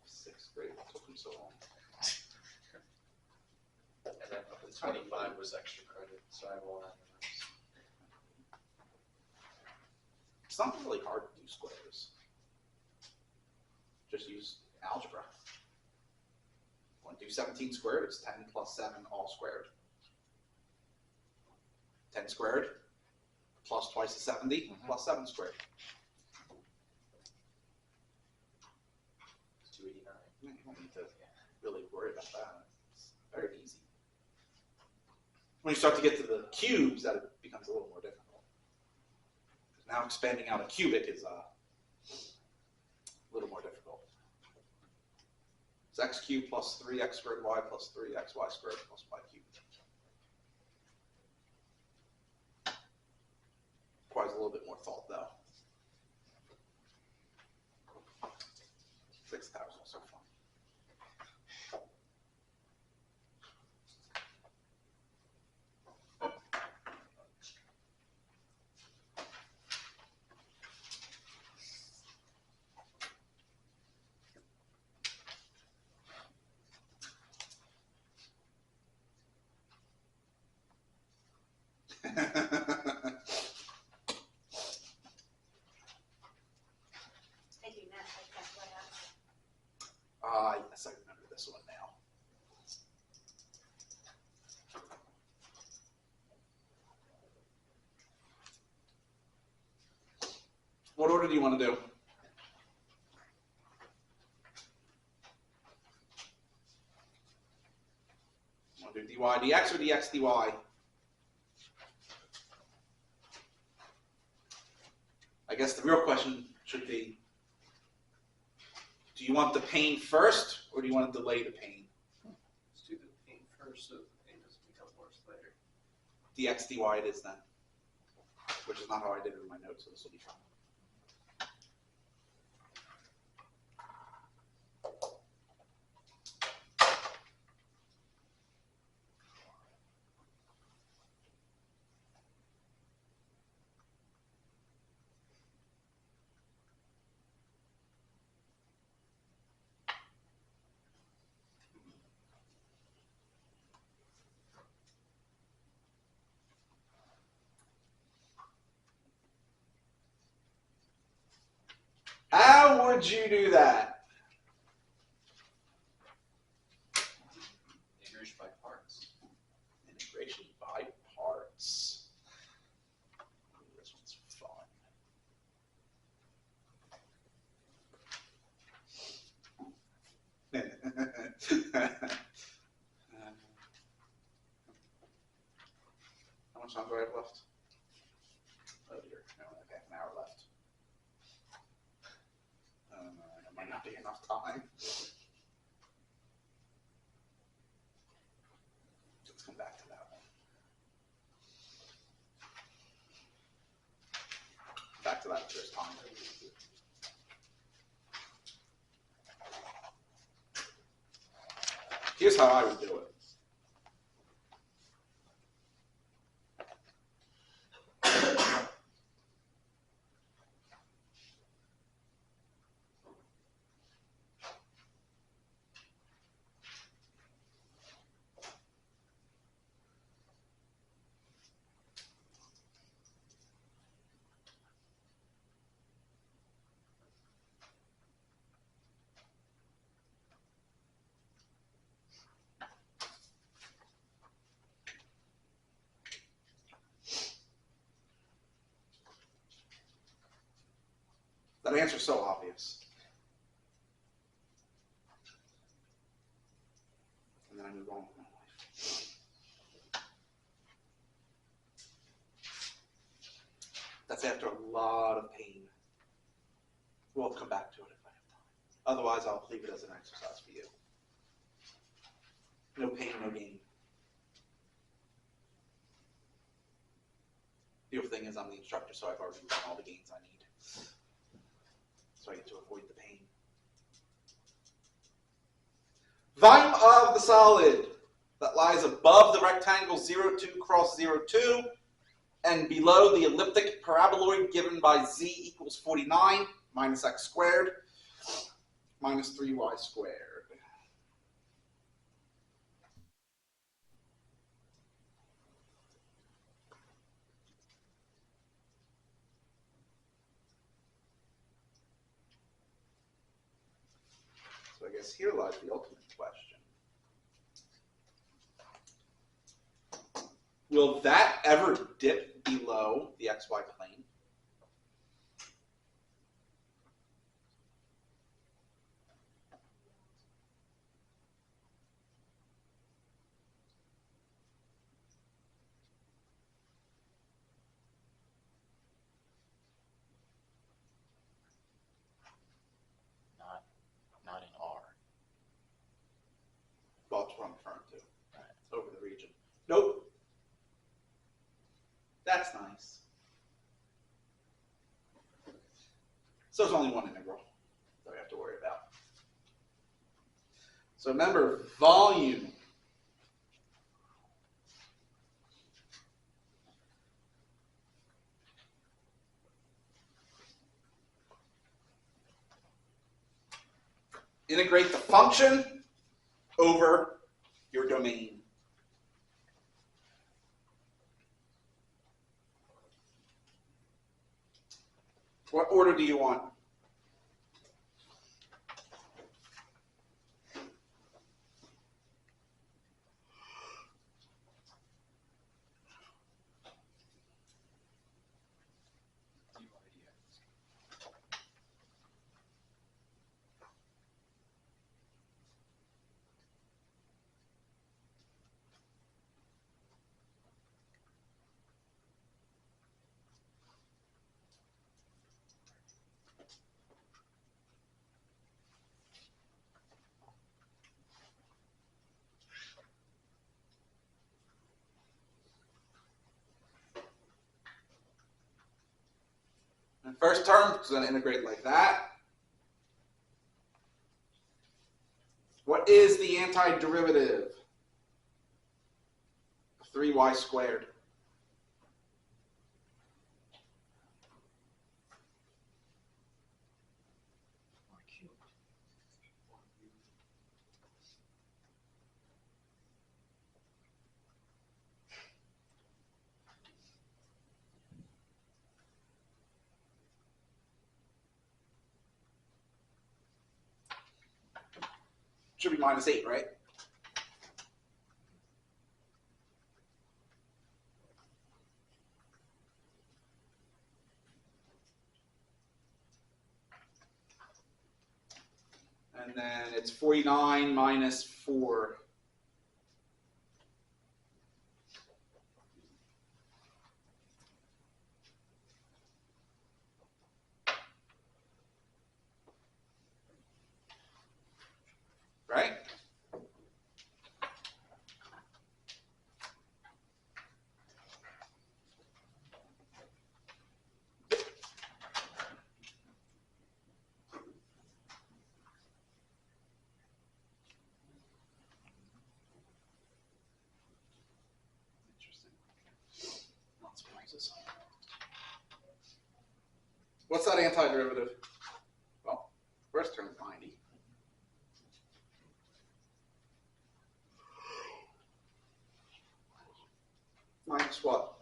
6th grade, what took them so long? And then up to 25 was extra credit, so I won't have numbers. It's not really hard to do squares. Just use algebra. Want to do do 17 squared, it's 10 plus 7 all squared. 10 squared plus twice the 70 plus 7 squared. It's 289. You don't need to really worry about that. It's very easy. When you start to get to the cubes, that it becomes a little more difficult. Now expanding out a cubic is a little more difficult. It's x cubed plus 3x squared y plus 3xy squared plus y cubed. Requires a little bit more thought, though. 6 towers is also fun. I do not like that layout. Yes, I remember this one now. What order do you want to do? Want to do dy dx or dx dy? I guess the real question should be, do you want the pain first, or do you want to delay the pain? Let's do the pain first so the pain doesn't become worse later. Dx dy it is then, which is not how I did it in my notes, so this will be fine. How would you do that? Integration by parts. Integration by parts. Ooh, this one's fun. How much time do I have left? Oh dear, no, okay, an hour left. It might not be enough time. Let's come back to that one. Back to that if there's time. Here's how I would do it. That answer's so obvious. And then I move on with my life. That's after a lot of pain. We'll come back to it if I have time. Otherwise, I'll leave it as an exercise for you. No pain, no gain. The other thing is I'm the instructor, so I've already done all the gains I need. So I get to avoid the pain. Volume of the solid that lies above the rectangle 0, 2 cross 0, 2 and below the elliptic paraboloid given by z equals 49 minus x squared minus 3y squared. So I guess here lies the ultimate question. Will that ever dip below the xy plane? Not in R. Well, that's what I'm referring to. Over the region. Nope. That's nice. So there's only one integral that we have to worry about. So remember, volume integrate the function over your domain. What order do you want? And first term is going to integrate like that. What is the antiderivative of 3y squared? R cubed. Should be minus 8, right? And then it's 49 minus 4. Right? Interesting. Lots of prices. What's that antiderivative? Well, first term is 90. Minus what?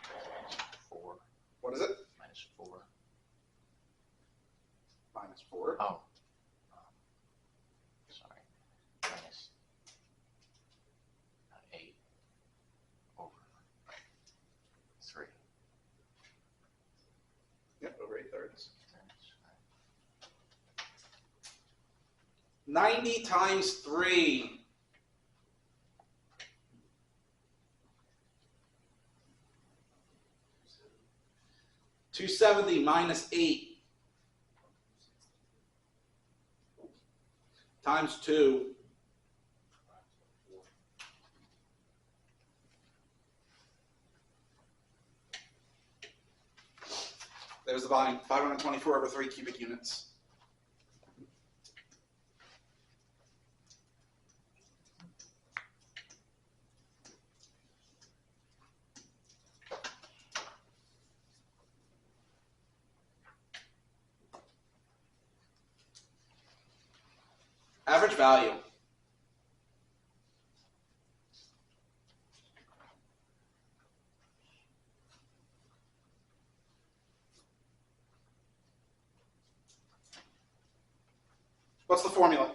Minus 4. What is it? Minus 4. Minus 4. Oh. Sorry. Minus 8 over 3. Yep, over 8/3. 90 times 3. $270 minus 8 times 2. There's the volume, 524 over 3 cubic units. Average value. What's the formula?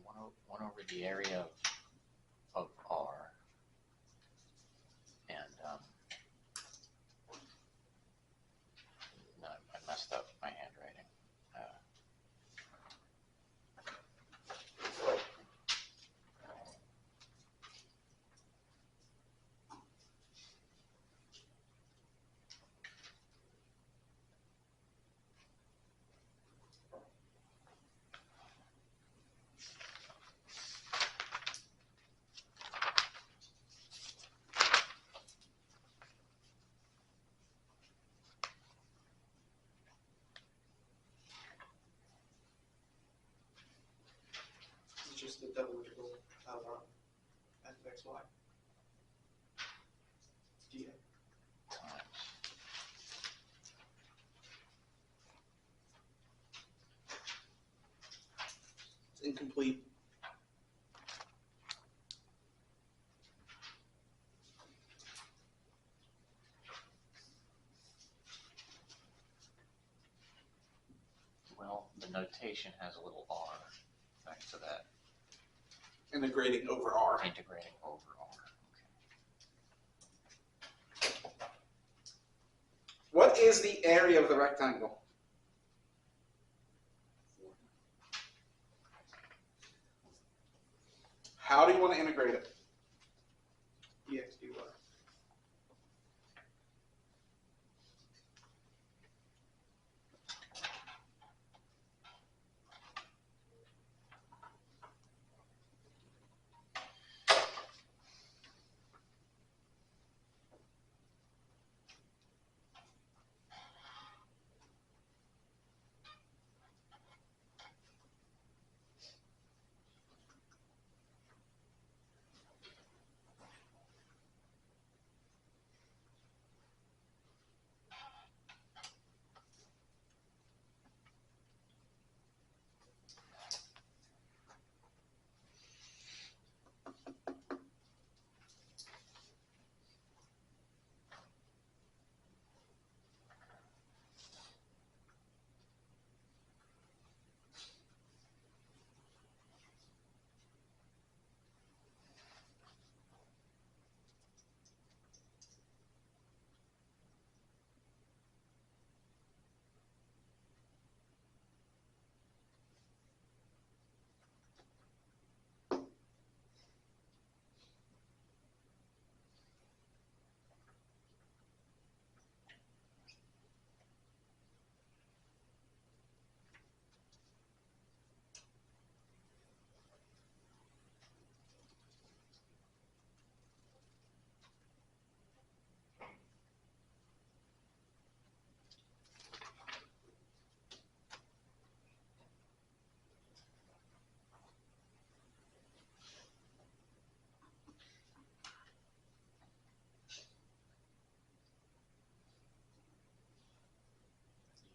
rectangle, one over the area of R. And, no, I messed up my handwriting. It's just the double integral of f of x, y. dA. Times. It's incomplete. Well, the notation has a little R next to that, Integrating over R. integrating over R. What is the area of the rectangle? How do you want to integrate it? dx dy.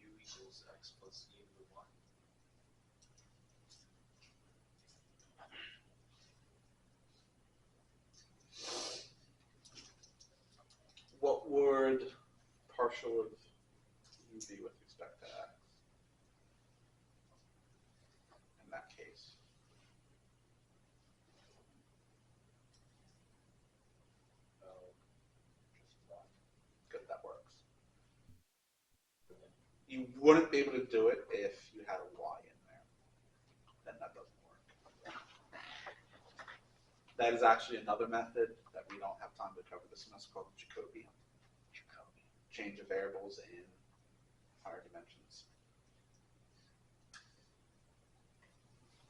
U equals x plus e to the 1. What would partial of u be with respect to x in that case? Oh, just 1. Good, that works. You wouldn't be able to do it if you had a y in there. Then that doesn't work. That is actually another method that we don't have time to cover this semester called Jacobian. Change of variables in higher dimensions.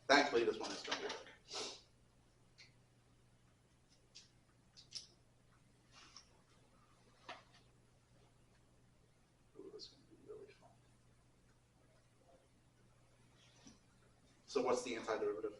Thankfully, this one is going to work. Ooh, this is going to be really fun. So what's the antiderivative?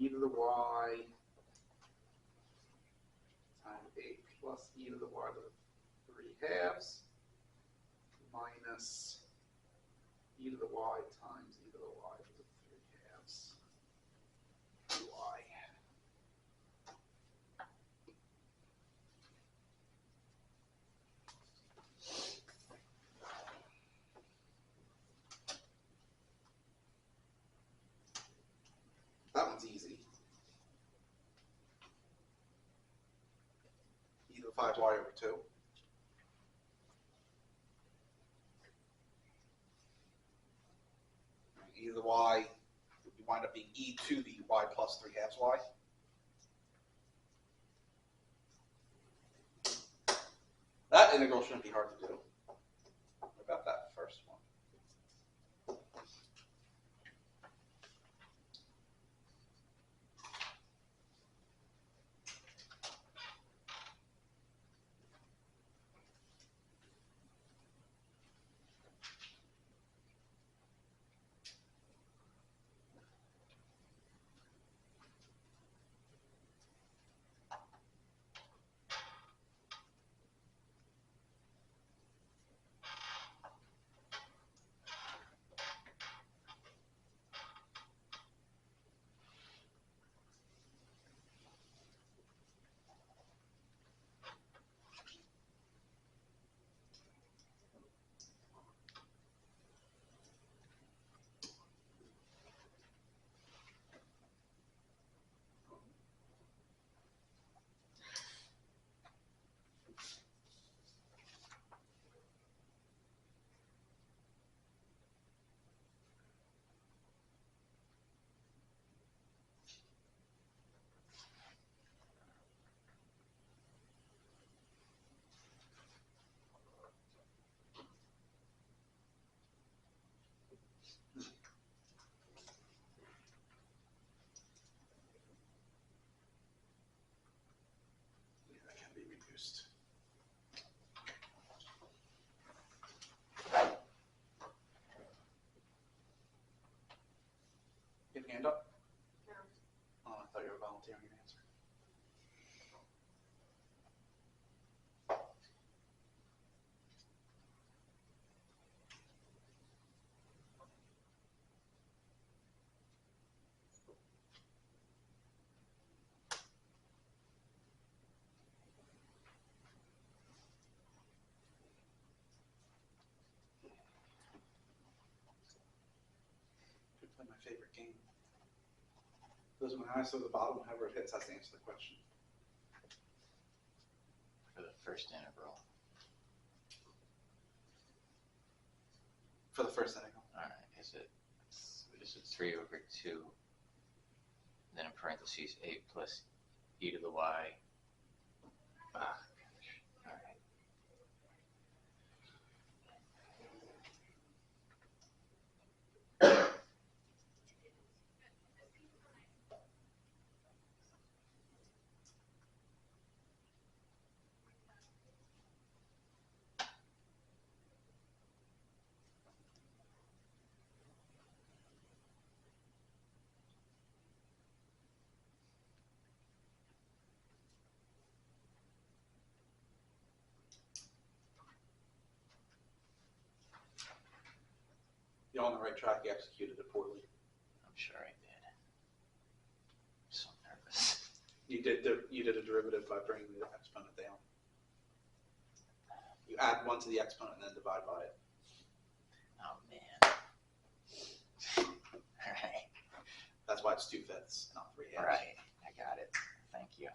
e to the y times 8 plus e to the y to the 3/2 minus e to the y times e to the y to the 3/2 y. That one's easy. E to the 5y over 2. E to the y would wind up being e to the y plus 3/2 y. That integral shouldn't be hard to do. What about that first one? Yeah, that can be reduced. Get your hand up? No. Oh, I thought you were volunteering an answer. Could play my favorite game. Those are my eyes to the bottom, whoever it hits has to answer the question. For the first integral. For the first integral. Alright, is it 3 over 2, then in parentheses 8 plus e to the y. Ah, gosh. Alright. You're on the right track, you executed it poorly. I'm sure I did. I'm so nervous. You did a derivative by bringing the exponent down. You add 1 to the exponent and then divide by it. Oh man. Alright. That's why it's 2/5, not 3/2. Alright. I got it. Thank you.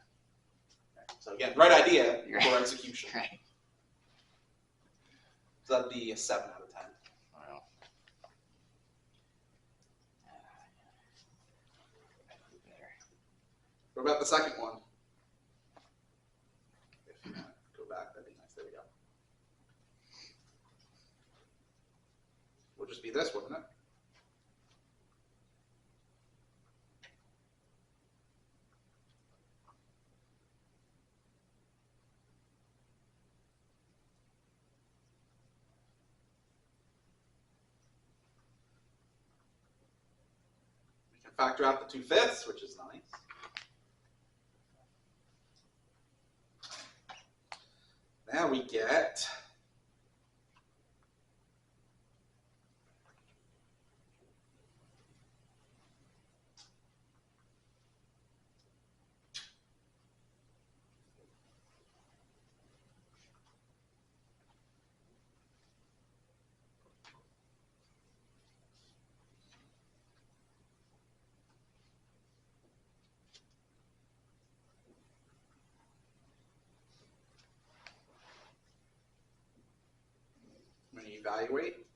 So again, right idea, You're poor right. execution. Right. So that'd be a 7 out of 10. Well. Better. What about the second one? If you want to go back, that'd be nice. There we go. Would just be this, wouldn't it? We can Factor out the 2/5, which is nice. Now we get when you evaluate,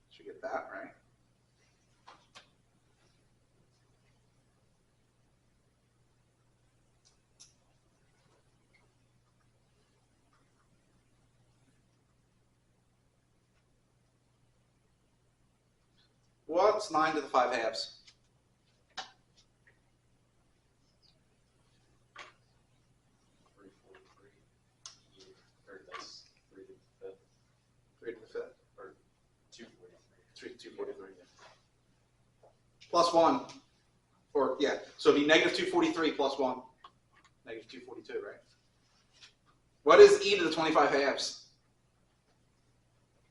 should get that, right? What's 9 to the 5 halves? 343. Or that's 3 to the 5th. 3 to the 5th. 243. 243. Plus 1. Or, yeah, so it'd be negative 243 plus 1. Negative 242, right? What is e to the 25 halves?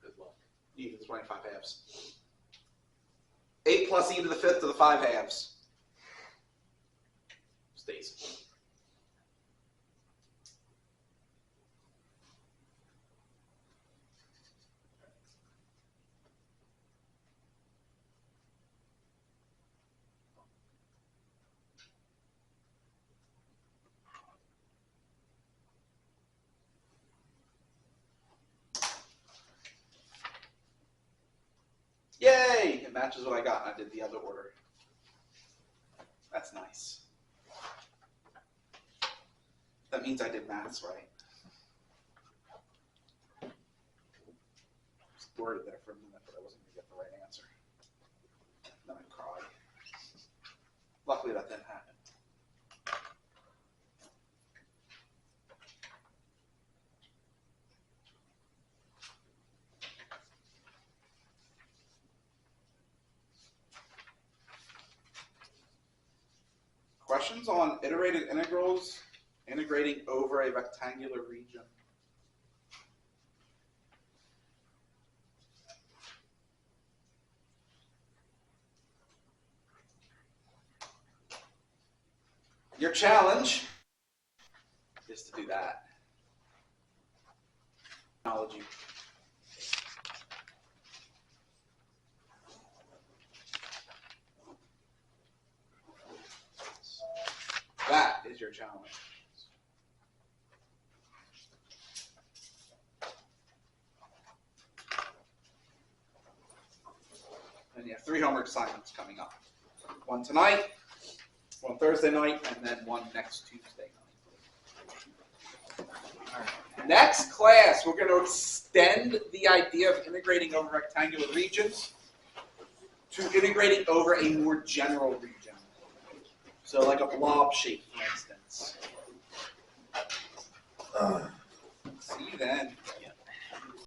Good luck. E to the 25 halves. 8 plus e to the 5th to the 5 halves. Stays. Yay! It matches what I got, and I did the other order. That's nice. That means I did maths right. Just worried there for a minute, but I wasn't going to get the right answer. Then I cried. Luckily, that didn't happen. Questions on iterated integrals integrating over a rectangular region? Your challenge is to do that. Technology. That is your challenge. And you have 3 homework assignments coming up. One tonight, one Thursday night, and then one next Tuesday night. Next class, we're going to extend the idea of integrating over rectangular regions to integrating over a more general region. So like a blob shape, for instance. See you then.